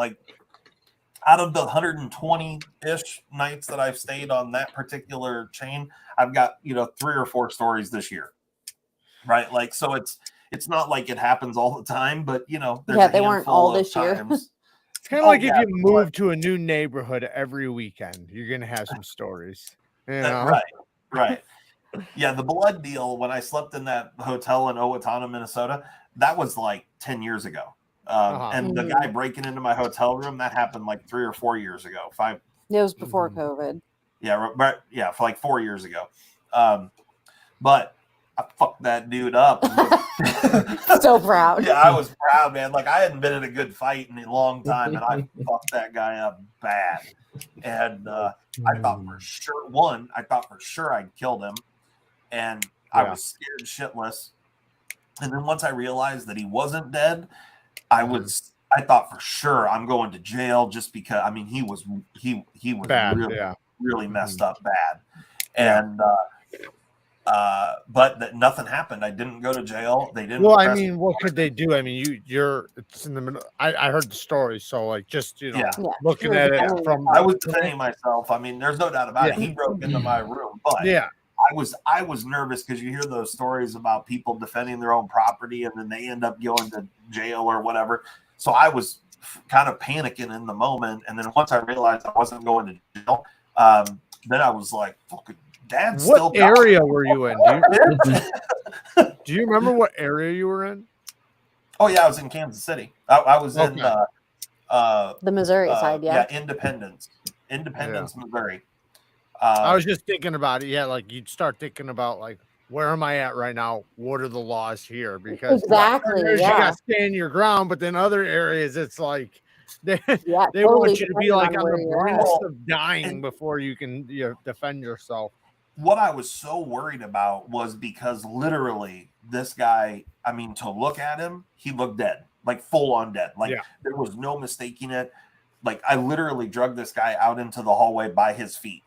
Out of the 120-ish nights that I've stayed on that particular chain, I've got 3 or 4 stories this year. right? Like, so it's not like it happens all the time, but you know, there's Yeah, a they weren't handful all of this year. times. It's kind of like if you move to a new neighborhood every weekend, you're gonna have some stories. You know? Right. Yeah, the blood deal when I slept in that hotel in Owatonna, Minnesota, that was like 10 years ago. And the guy breaking into my hotel room, that happened like 3 or 4 years ago. It was before COVID. Yeah, right. Yeah, for like 4 years ago. But I fucked that dude up. So proud. Yeah, I was proud, man. Like, I hadn't been in a good fight in a long time, and I fucked that guy up bad. And I thought for sure I'd killed him. And I was scared shitless. And then once I realized that he wasn't dead, I thought for sure I'm going to jail, just because, I mean, he was bad, really messed up bad. And but that nothing happened. I didn't go to jail. They didn't. Well, I mean, what could they do? I mean, it's in the middle. I heard the story, so like, just looking at it from. I was defending myself. I mean, there's no doubt about it. He broke into my room, but I was nervous because you hear those stories about people defending their own property and then they end up going to jail or whatever. So I was kind of panicking in the moment, and then once I realized I wasn't going to jail, then I was like, "Fucking Dad's still." What area were you in? Do you remember what area you were in? Oh yeah, I was in Kansas City. I was in the Missouri side. Yeah, Independence, Missouri. I was just thinking about it. Yeah, like you'd start thinking about like, where am I at right now? What are the laws here? Because you got to stand your ground, but then other areas it's like they want you to be like on the brink of dying before you can defend yourself. What I was so worried about was because literally this guy, I mean, to look at him, he looked dead, like full on dead. Like there was no mistaking it. Like I literally dragged this guy out into the hallway by his feet.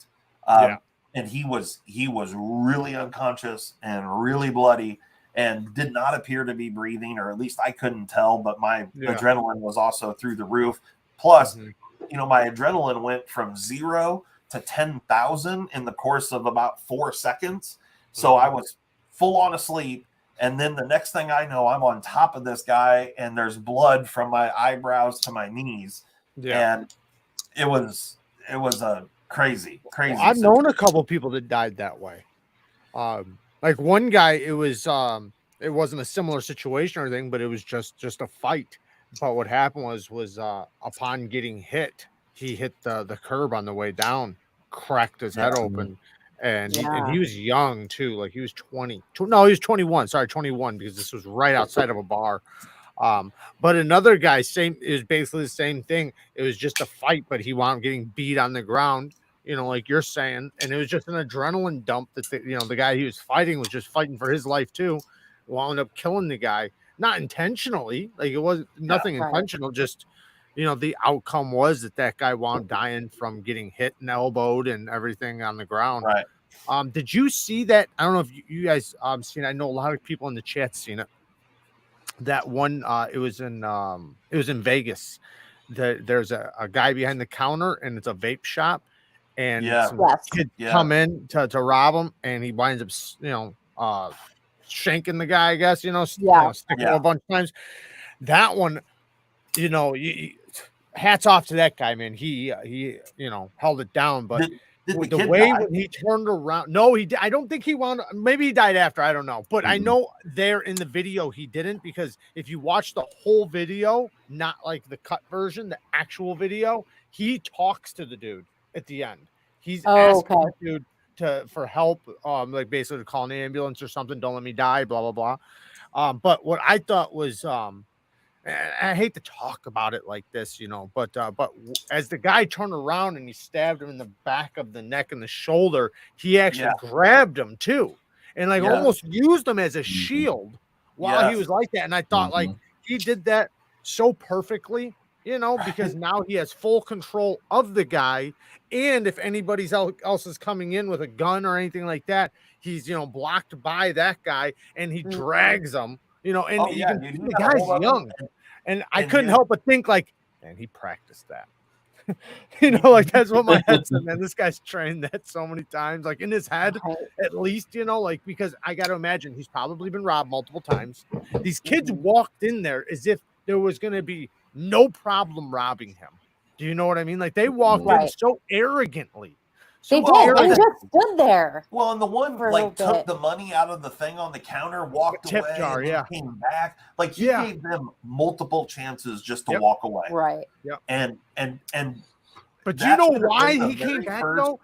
And he was really unconscious and really bloody and did not appear to be breathing, or at least I couldn't tell, but my adrenaline was also through the roof. Plus, my adrenaline went from 0 to 10,000 in the course of about 4 seconds. So I was full on asleep. And then the next thing I know, I'm on top of this guy and there's blood from my eyebrows to my knees. And it was a crazy. Well, I've known a couple people that died that way. Like one guy, it wasn't a similar situation or anything, but it was just a fight. But what happened was upon getting hit, he hit the curb on the way down, cracked his head open, and he was young too. Like he was 20. No, he was 21. Sorry, 21, because this was right outside of a bar. But another guy, it was basically the same thing. It was just a fight, but he wound up getting beat on the ground, like you're saying, and it was just an adrenaline dump that the guy he was fighting was just fighting for his life too. Wound up killing the guy, not intentionally. Like it was nothing intentional. Just the outcome was that guy wound dying from getting hit and elbowed and everything on the ground. Right. Did you see that? I don't know if you guys seen it. I know a lot of people in the chat seen it. That one, it was in Vegas. There's a guy behind the counter, and it's a vape shop, and some kids come in to rob him, and he winds up shanking the guy, I guess, sticking him a bunch of times. That one, hats off to that guy, man. He held it down, but the way when he turned around, no, I don't think he wound. Maybe he died after. I don't know, but I know there in the video he didn't, because if you watch the whole video, not like the cut version, the actual video, he talks to the dude at the end. He's asking the dude for help, like basically to call an ambulance or something. Don't let me die, blah blah blah. But what I thought was, I hate to talk about it like this, but as the guy turned around and he stabbed him in the back of the neck and the shoulder, he actually grabbed him too, and almost used him as a shield while he was like that. And I thought like he did that so perfectly, because now he has full control of the guy, and if anybody else is coming in with a gun or anything like that, he's blocked by that guy, and he drags them. And the guy's young, and I couldn't help but think like, man, he practiced that. You know, like that's what my head said, man. This guy's trained that so many times, like in his head, at least, you know, like because I got to imagine he's probably been robbed multiple times. These kids walked in there as if there was going to be no problem robbing him. Do you know what I mean? Like they walked in so arrogantly. They So did. They just stood there. Well, and the one for a like little took bit. the money out of the thing on the counter, walked Tip away, jar, and then came back. Like he gave them multiple chances just to walk away. Right. And but do you know should have why been the he came very back first- though?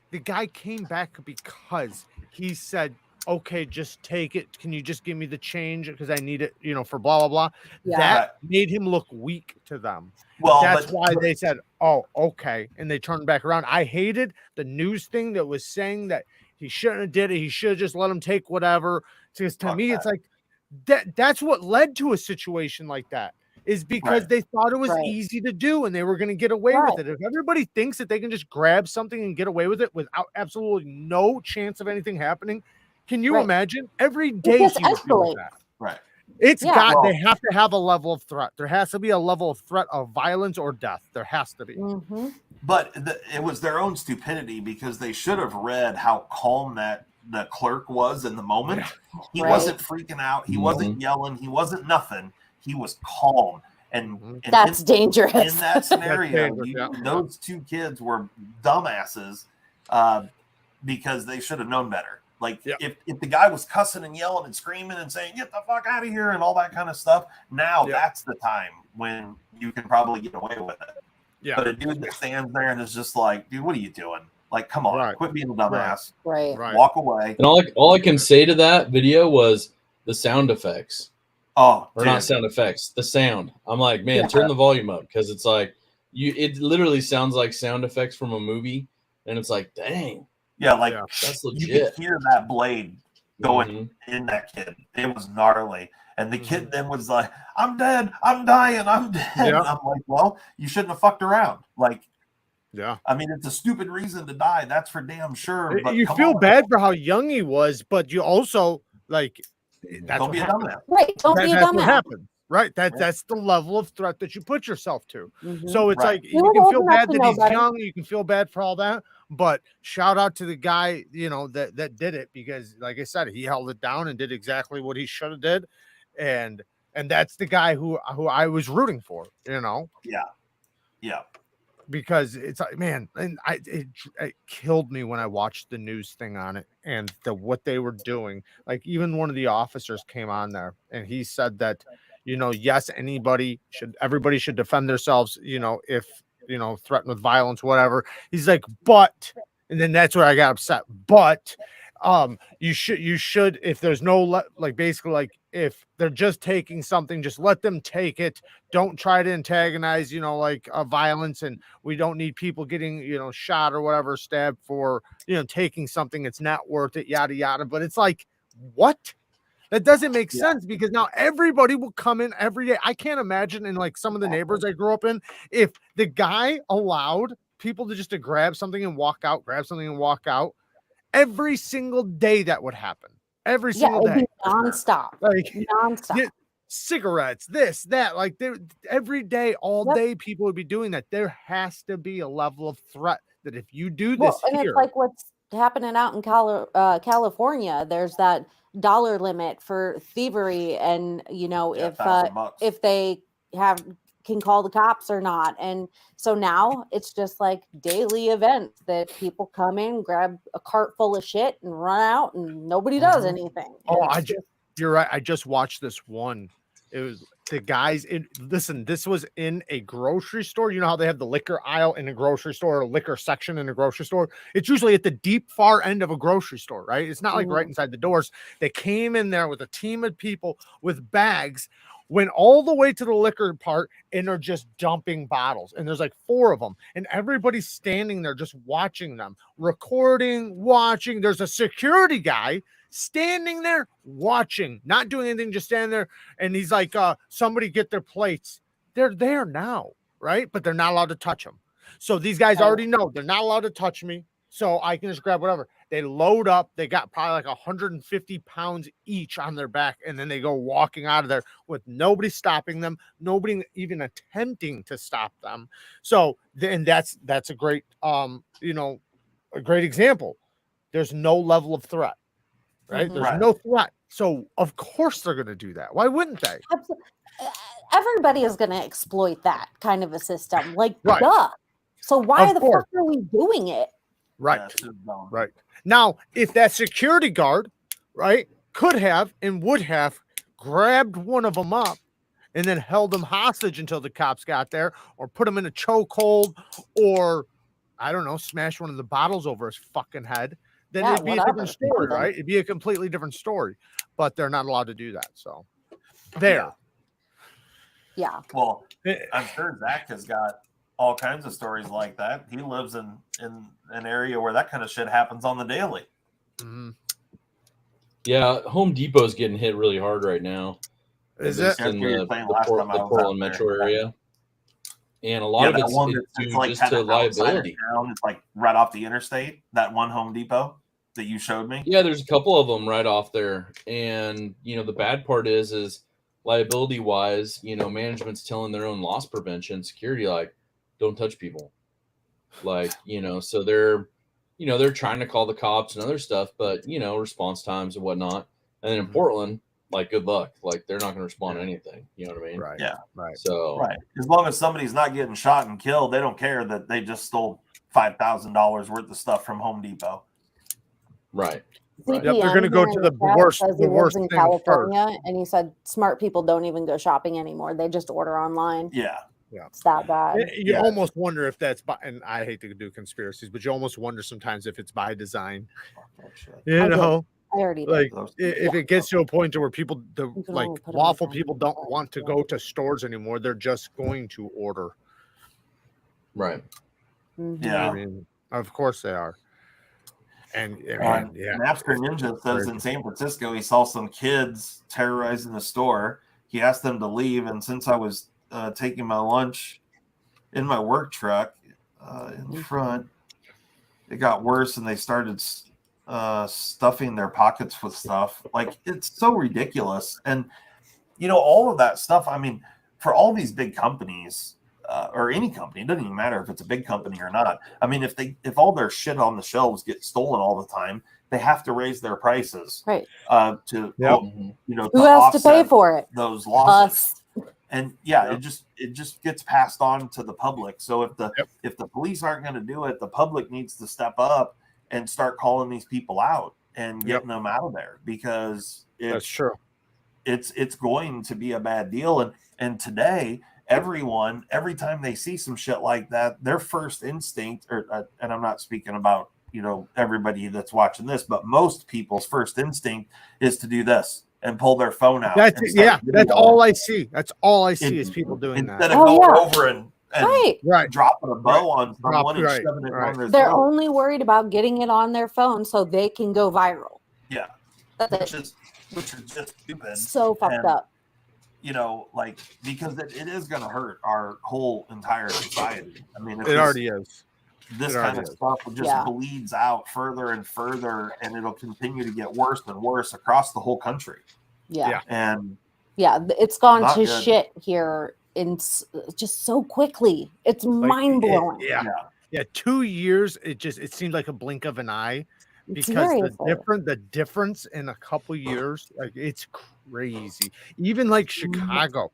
The guy came back because he said, okay, just take it. Can you just give me the change? Because I need it, you know, for blah, blah, blah. Yeah. That made him look weak to them. Well, that's but- why they said, oh, okay. And they turned back around. I hated the news thing that was saying that he shouldn't have did it. He should have just let him take whatever. Because to me, it's like that's what led to a situation like that. Is because they thought it was easy to do and they were going to get away with it. If everybody thinks that they can just grab something and get away with it without absolutely no chance of anything happening, can you imagine? Every day he was doing that. Right. It's got, they have to have a level of threat. There has to be a level of threat of violence or death. There has to be. But it was their own stupidity because they should have read how calm that the clerk was in the moment. He wasn't freaking out. He wasn't yelling. He wasn't nothing. He was calm. And that's dangerous. In that scenario, those two kids were dumbasses because they should have known better. Like if the guy was cussing and yelling and screaming and saying, get the fuck out of here and all that kind of stuff, now that's the time when you can probably get away with it. Yeah. But a dude that stands there and is just like, dude, what are you doing? Like, come on, quit being a dumbass. Right. Walk away. And all I can say to that video was the sound effects. Oh, or not sound effects, the sound. I'm like, man, turn the volume up because it's like it literally sounds like sound effects from a movie, and it's like, dang. Yeah, like that's legit. You could hear that blade going in that kid. It was gnarly. And the kid then was like, I'm dead, I'm dying, I'm dead. And I'm like, well, you shouldn't have fucked around. Like, I mean, it's a stupid reason to die. That's for damn sure. But you feel bad for how young he was, but you also like that's don't be a dumbass. Right. Don't be a that's dumbass. what happened. Right. That's the level of threat that you put yourself to. Mm-hmm. So it's like you can feel bad that he's young, you can feel bad for all that. But shout out to the guy, you know, that did it because, like I said, he held it down and did exactly what he should have did. And that's the guy who I was rooting for, you know. Yeah. Because it's like, man, and it killed me when I watched the news thing on it and what they were doing. Like even one of the officers came on there and he said that, you know, yes, everybody should defend themselves, you know, if, you know, threatened with violence, whatever. He's like, but, and then that's where I got upset. But you should, if there's no, like basically like if they're just taking something, just let them take it. Don't try to antagonize, you know, like violence. And we don't need people getting, you know, shot or whatever, stabbed for, you know, taking something. It's not worth it, yada, yada. But it's like, what? That doesn't make sense because now everybody will come in every day. I can't imagine in like some of the neighborhoods I grew up in, if the guy allowed people to just to grab something and walk out, every single day that would happen. Every single day. Nonstop. Like nonstop. Cigarettes, this, that, like every day, all day, people would be doing that. There has to be a level of threat that if you do this and it's like what's happening out in California. There's that dollar limit for thievery, and you know if they can call the cops or not. And so now it's just like daily events that people come in, grab a cart full of shit and run out and nobody does anything. You're right. I just watched this one. It was the guys listen, this was in a grocery store. You know how they have the liquor aisle in a grocery store or liquor section in a grocery store? It's usually at the deep far end of a grocery store, right? It's not like right inside the doors. They came in there with a team of people with bags, went all the way to the liquor part and are just dumping bottles. And there's like 4 of them. And everybody's standing there just watching them, recording, watching. There's a security guy standing there watching, not doing anything, just standing there. And he's like, somebody get their plates. They're there now, right? But they're not allowed to touch them. So these guys already know they're not allowed to touch me. So I can just grab whatever. They load up. They got probably like 150 pounds each on their back, and then they go walking out of there with nobody stopping them, nobody even attempting to stop them. So then that's a great you know, a great example. There's no level of threat, right? Mhm. There's Right. no threat. So of course they're going to do that. Why wouldn't they? Everybody is going to exploit that kind of a system. Like, Right. duh. So why Of the course. fuck are we doing it? Right. Yeah, it's just dumb. Right. Now, if that security guard, right, could have and would have grabbed one of them up and then held them hostage until the cops got there, or put him in a chokehold, or I don't know, smash one of the bottles over his fucking head, then Yeah, it'd be a whatever. different story, Something. right? It'd be a completely different story. But they're not allowed to do that. So there. Yeah. Well, Eh, I'm sure Zach has got all kinds of stories like that. He lives in an area where that kind of shit happens on the daily. mhm. Yeah, Home Depot's getting hit really hard right now. Is At least it? That's in what you're the saying last time I was out Portland there. metro area? And a lot Yeah, of that it's one that's due like just kind to of outside of liability. town. It's like right off the interstate. That one Home Depot that you showed me. Yeah, there's a couple of them right off there. And, you know, the bad part is liability wise, you know, management's telling their own loss prevention security, like, don't touch people. Like, you know, so they're trying to call the cops and other stuff, but, you know, response times and whatnot. And then in Portland, like, good luck. Like, they're not going to respond to anything. You know what I mean? Right. Yeah. Right. So, Right. As long as somebody's not getting shot and killed, they don't care that they just stole $5,000 worth of stuff from Home Depot. right. Yep, they're CPM going to go here to in the chat worst, says he the lives worst in thing first. California, and he said smart people don't even go shopping anymore. They just order online. Yeah. It's that bad. You Yeah. almost wonder if that's by, and I hate to do conspiracies, but you almost wonder sometimes if it's by design. You I did. know, I already did. like Those- if it gets to a point to where people, You can like only put 'em lawful in people, time. don't want to go to stores anymore. They're just going to order. Right. Mhm. Yeah. I mean, of course they are. And I mean, yeah, Napster Ninja says in San Francisco he saw some kids terrorizing the store. He asked them to leave, and since I was taking my lunch in my work truck in front, it got worse, and they started stuffing their pockets with stuff. Like, it's so ridiculous. And you know, all of that stuff. I mean, for all these big companies. Or any company, it doesn't even matter if it's a big company or not. I mean, if all their shit on the shelves get stolen all the time, they have to raise their prices, Right. To Yep. you know, Who has to pay offset for it? those losses. Us. And yeah, Yep. it just gets passed on to the public. So Yep. if the police aren't going to do it, the public needs to step up and start calling these people out and getting them out of there, because that's true. it's going to be a bad deal. And today, every time they see some shit like that, their first instinct, and I'm not speaking about, you know, everybody that's watching this, but most people's first instinct is to do this and pull their phone out. That's and yeah. start That's videoing all it I see. That's all I see is people doing instead that. of Oh, going yeah. over and Right. dropping a bow on someone and right, shoving it right. on their They're throat. only worried about getting it on their phone so they can go viral. Yeah, That's which is just stupid. so fucked And, up. you know, like, because it is going to hurt our whole entire society. I mean, if It already is. this it kind already of is. stuff just Yeah. bleeds out further and further, and it'll continue to get worse and worse across the whole country. Yeah. And It's gone Not to good. shit here just so quickly. It's Like, mind blowing. Yeah. 2 years. It seemed like a blink of an eye, because Seriously. the difference in a couple years, like, it's crazy. Even like Chicago,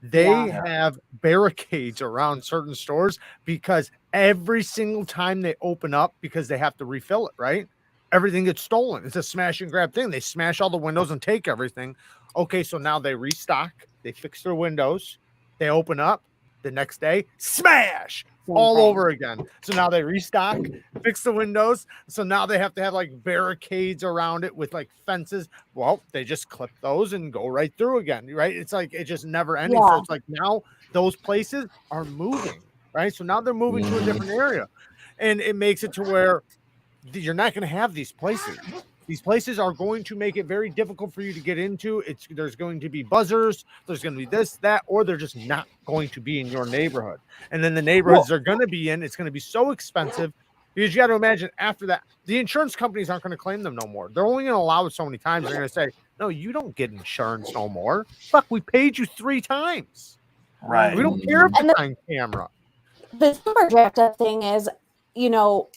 they Yeah. have barricades around certain stores because every single time they open up, because they have to refill it, right? Everything gets stolen. It's a smash and grab thing. They smash all the windows and take everything. Okay, so now they restock, they fix their windows, they open up the next day, smash Same all thing. over again. So now they restock, fix the windows. So now they have to have like barricades around it with like fences. Well, they just clip those and go right through again, right? It's like it just never ending. So Yeah. it's like now those places are moving, right? So now they're moving to a different area, and it makes it to where you're not going to have these places. These places are going to make it very difficult for you to get into. There's going to be buzzers, there's going to be this, that, or they're just not going to be in your neighborhood. And then the neighborhoods they're going to be in, it's going to be so expensive Because you got to imagine after that, the insurance companies aren't going to claim them no more. They're only going to allow it so many times. They're going to say, no, you don't get insurance no more. Fuck, we paid you 3 times. Right. We don't care if And it's on camera. The super jacked up thing is, you know,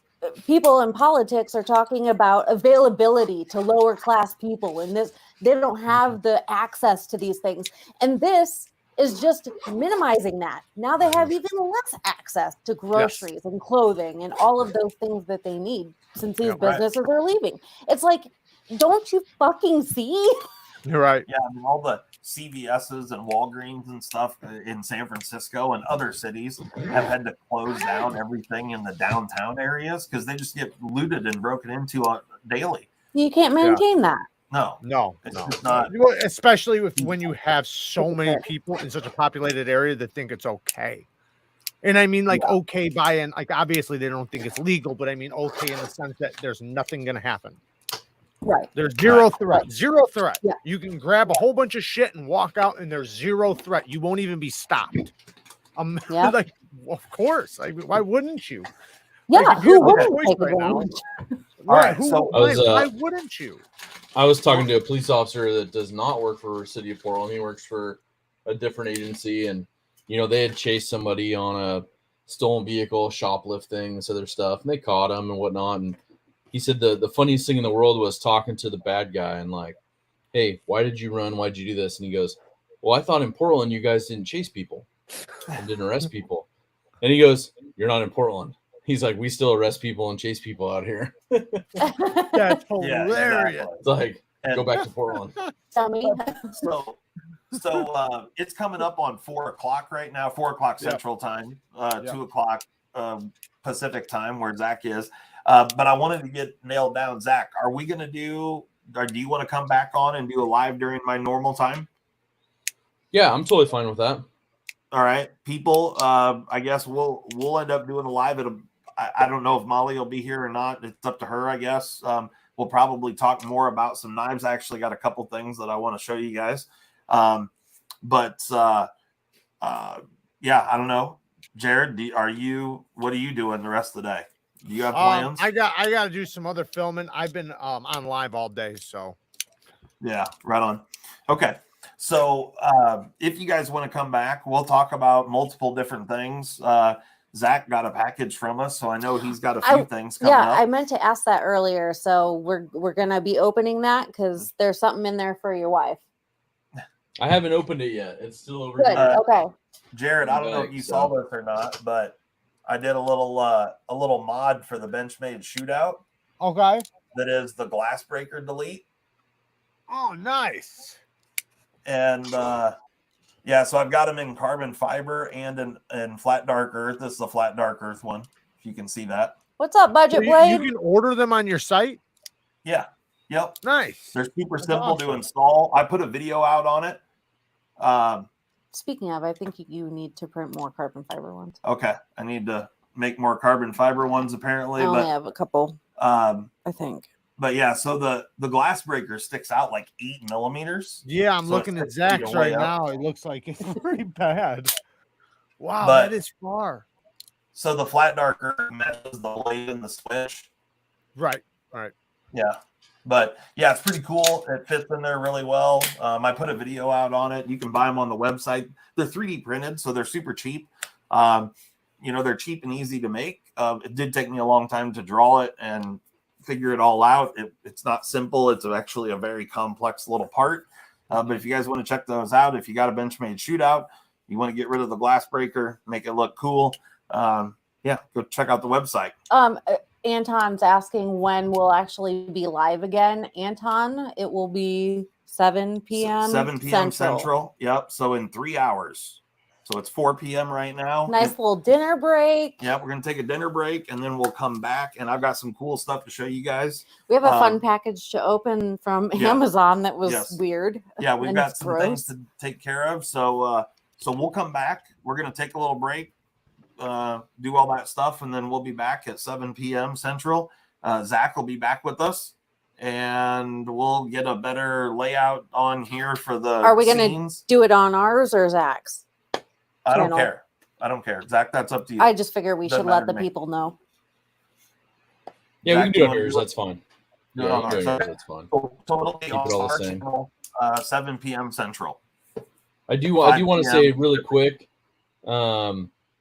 people in politics are talking about availability to lower class people, and this they don't have the access to these things, and this is just minimizing that. Now they have even less access to groceries and clothing and all of those things that they need since these businesses are leaving. It's like, don't you fucking see? You're right. Yeah, I mean, all the CVS's and Walgreens and stuff in San Francisco and other cities have had to close down everything in the downtown areas because they just get looted and broken into daily. You can't maintain that. No, it's just not. Especially when you have so many people in such a populated area that think it's okay. And I mean, like, okay by, and like, obviously they don't think it's legal, but I mean, okay in the sense that there's nothing going to happen. Right. There's zero threat. Zero threat. Yeah. You can grab a whole bunch of shit and walk out, and there's zero threat. You won't even be stopped. Like, well, of course. Like, why wouldn't you? Yeah, like, who wouldn't take right now, right, why wouldn't you? I was talking to a police officer that does not work for City of Portland. He works for a different agency, and you know, they had chased somebody on a stolen vehicle, shoplifting, this other stuff, and they caught him and whatnot. And he said the funniest thing in the world was talking to the bad guy and like, hey, why did you run? Why'd you do this? And he goes, well, I thought in Portland you guys didn't chase people and didn't arrest people. And he goes, you're not in Portland. He's like, we still arrest people and chase people out here. That's hilarious. Yeah, exactly. It's like, go back to Portland. So it's coming up on 4:00 right now, 4:00 Central Time, 2:00 Pacific Time, where Zach is. But I wanted to get nailed down. Zach, are we going to do, or do you want to come back on and do a live during my normal time? Yeah, I'm totally fine with that. All right, people. I guess we'll end up doing a live. I don't know if Molly will be here or not. It's up to her, I guess. We'll probably talk more about some knives. I actually got a couple things that I want to show you guys. Yeah, I don't know. Jared, what are you doing the rest of the day? Do you have plans? I got to do some other filming. I've been on live all day, so yeah, right on. Okay. So if you guys want to come back, we'll talk about multiple different things. Zach got a package from us, so I know he's got a few things coming up. I meant to ask that earlier. So we're gonna be opening that because there's something in there for your wife. I haven't opened it yet. It's still over Good. here. Okay. Jared, I don't know if you saw this or not, but I did a little mod for the Benchmade shootout. Okay. That is the glass breaker delete. Oh, nice. And so I've got them in carbon fiber and in flat dark earth. This is the flat dark earth one, if you can see that. What's up, Budget Blade? You can order them on your site? Yeah. Yep. Nice. They're super simple to install. I put a video out on it. Speaking of, I think you need to print more carbon fiber ones. Okay. I need to make more carbon fiber ones apparently. I only have a couple. I think. But yeah, so the glass breaker sticks out like 8 millimeters. Yeah, I'm looking at Zach's right now. It looks like it's pretty bad. Wow, that is far. So the flat darker matches the blade and the switch. Right. Yeah. But yeah, it's pretty cool. It fits in there really well. I put a video out on it. You can buy them on the website. They're 3D printed, so they're super cheap. They're cheap and easy to make. It did take me a long time to draw it and figure it all out. It's not simple. It's actually a very complex little part. But if you guys want to check those out, if you got a Benchmade shootout, you want to get rid of the glass breaker, make it look cool. Go check out the website. Anton's asking when we'll actually be live again. Anton, it will be 7 p.m. 7 p.m. Central. Yep. So in 3 hours. So it's 4 p.m. right now. Nice little dinner break. Yeah, we're going to take a dinner break and then we'll come back. And I've got some cool stuff to show you guys. We have a fun package to open from Amazon that was weird. Yeah, we've got some things to take care of. So we'll come back. We're going to take a little break, do all that stuff, and then we'll be back at 7 p.m. Central. Zach will be back with us. And we'll get a better layout on here for the Are we going to do it on ours or Zach's? I don't care. Zach, that's up to you. I just figure we should let the people know. Yeah, we Zach, can you do it on wanna yours. do it? That's fine. Do it Yeah, on you can do it on ours. yours. That's fine. So it'll be Keep it on all the our same. channel, 7 p.m. Central. I do 5 want to p.m. say really quick,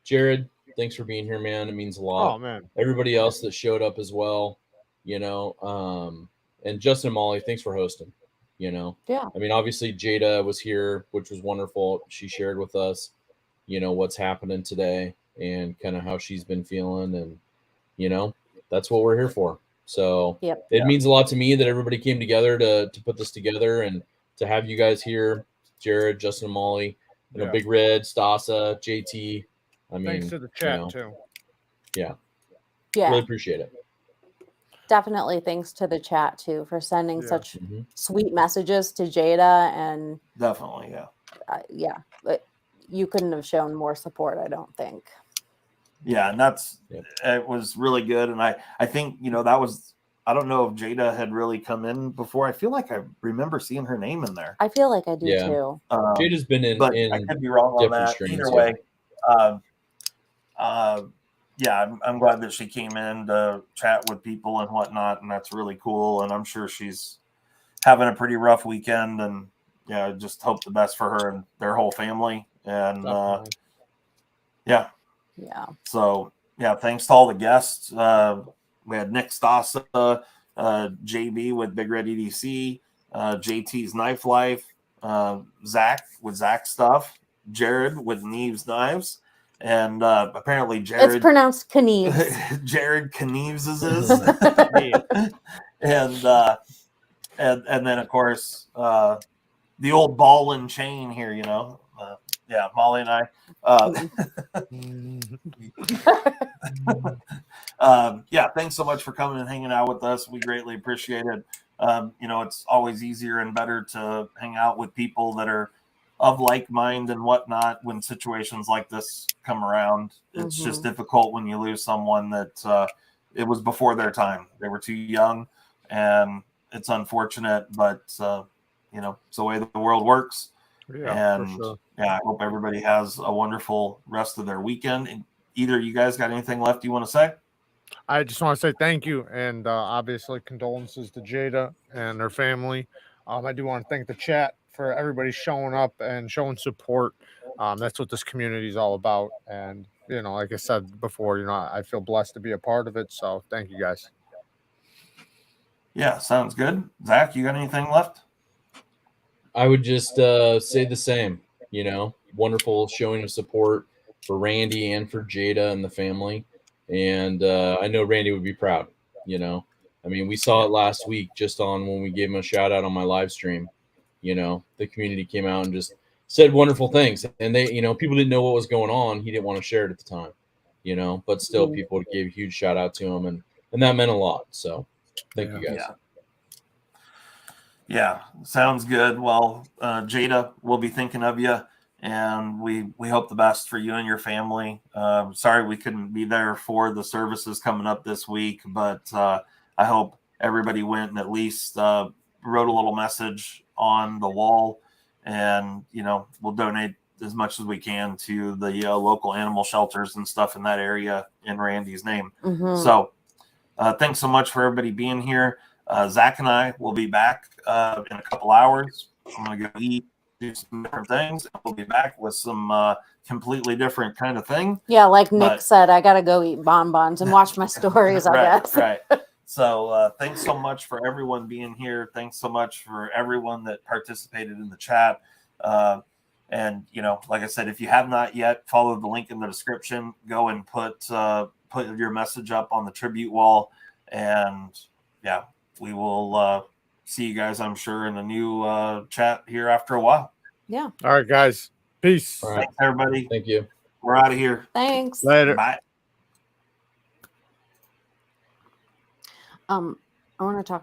Jared, thanks for being here, man. It means a lot. Oh man. Everybody else that showed up as well, and Justin and Molly, thanks for hosting. Yeah. I mean, obviously Jada was here, which was wonderful. She shared with us, what's happening today and kind of how she's been feeling, and that's what we're here for. So Yep. it means a lot to me that everybody came together to put this together and to have you guys here, Jared, Justin, and Molly, Yeah. Big Red, Stasa, JT. I mean, Thanks to the chat too. Yeah. Yeah. Really appreciate it. Definitely thanks to the chat too for sending Yeah. such Mhm. sweet messages to Jada, and Definitely, yeah. but you couldn't have shown more support, I don't think. Yeah, and it was really good. And I think, that was, I don't know if Jada had really come in before. I feel like I remember seeing her name in there. I feel like I do Yeah. too. Jada's been in, But I could be wrong on different that. streams, Either yeah. way, yeah, I'm glad that she came in to chat with people and whatnot, and that's really cool. And I'm sure she's having a pretty rough weekend, and yeah, just hope the best for her and their whole family. And Definitely. yeah, Yeah. so yeah, thanks to all the guests. We had Nick Stasa, JB with Big Red EDC, JT's Knife Life, Zach with Zach Stuff, Jared with Neves Knives, and apparently Jared. It's pronounced Knieves. Jared Knieves is. And then of course the old ball and chain here, yeah, Molly and I. Yeah, thanks so much for coming and hanging out with us. We greatly appreciate it. It's always easier and better to hang out with people that are of like mind and whatnot when situations like this come around. It's just difficult when you lose someone that it was before their time. They were too young, and it's unfortunate, but it's the way the world works. Yeah, And for sure. yeah, I hope everybody has a wonderful rest of their weekend. And either you guys got anything left you want to say? I just want to say thank you, and obviously condolences to Jada and her family. I do want to thank the chat for everybody showing up and showing support. That's what this community is all about. And like I said before, I feel blessed to be a part of it. So thank you guys. Yeah, sounds good. Zach, you got anything left? I would just say the same. Wonderful showing of support for Randy and for Jada and the family. And I know Randy would be proud. I mean, we saw it last week just on when we gave him a shout out on my live stream. The community came out and just said wonderful things. And they, people didn't know what was going on. He didn't want to share it at the time, but still people gave a huge shout out to him. And that meant a lot. So thank you guys. Yeah, sounds good. Well, Jada, we'll be thinking of you, and we hope the best for you and your family. Sorry we couldn't be there for the services coming up this week, but I hope everybody went and at least wrote a little message on the wall, and we'll donate as much as we can to the local animal shelters and stuff in that area in Randy's name. So thanks so much for everybody being here. Zach and I will be back in a couple hours. I'm going to go eat, do some different things. We'll be back with some completely different kind of thing. Yeah, like Nick said, I got to go eat bonbons and watch my stories, I guess. Right. So thanks so much for everyone being here. Thanks so much for everyone that participated in the chat. And, like I said, if you have not yet followed the link in the description, go and put your message up on the tribute wall. And, yeah, we will see you guys, I'm sure, in a new chat here after a while. Yeah. All right, guys. Peace. All right. Thanks, everybody. Thank you. We're out of here. Thanks. Later. Bye. I want to talk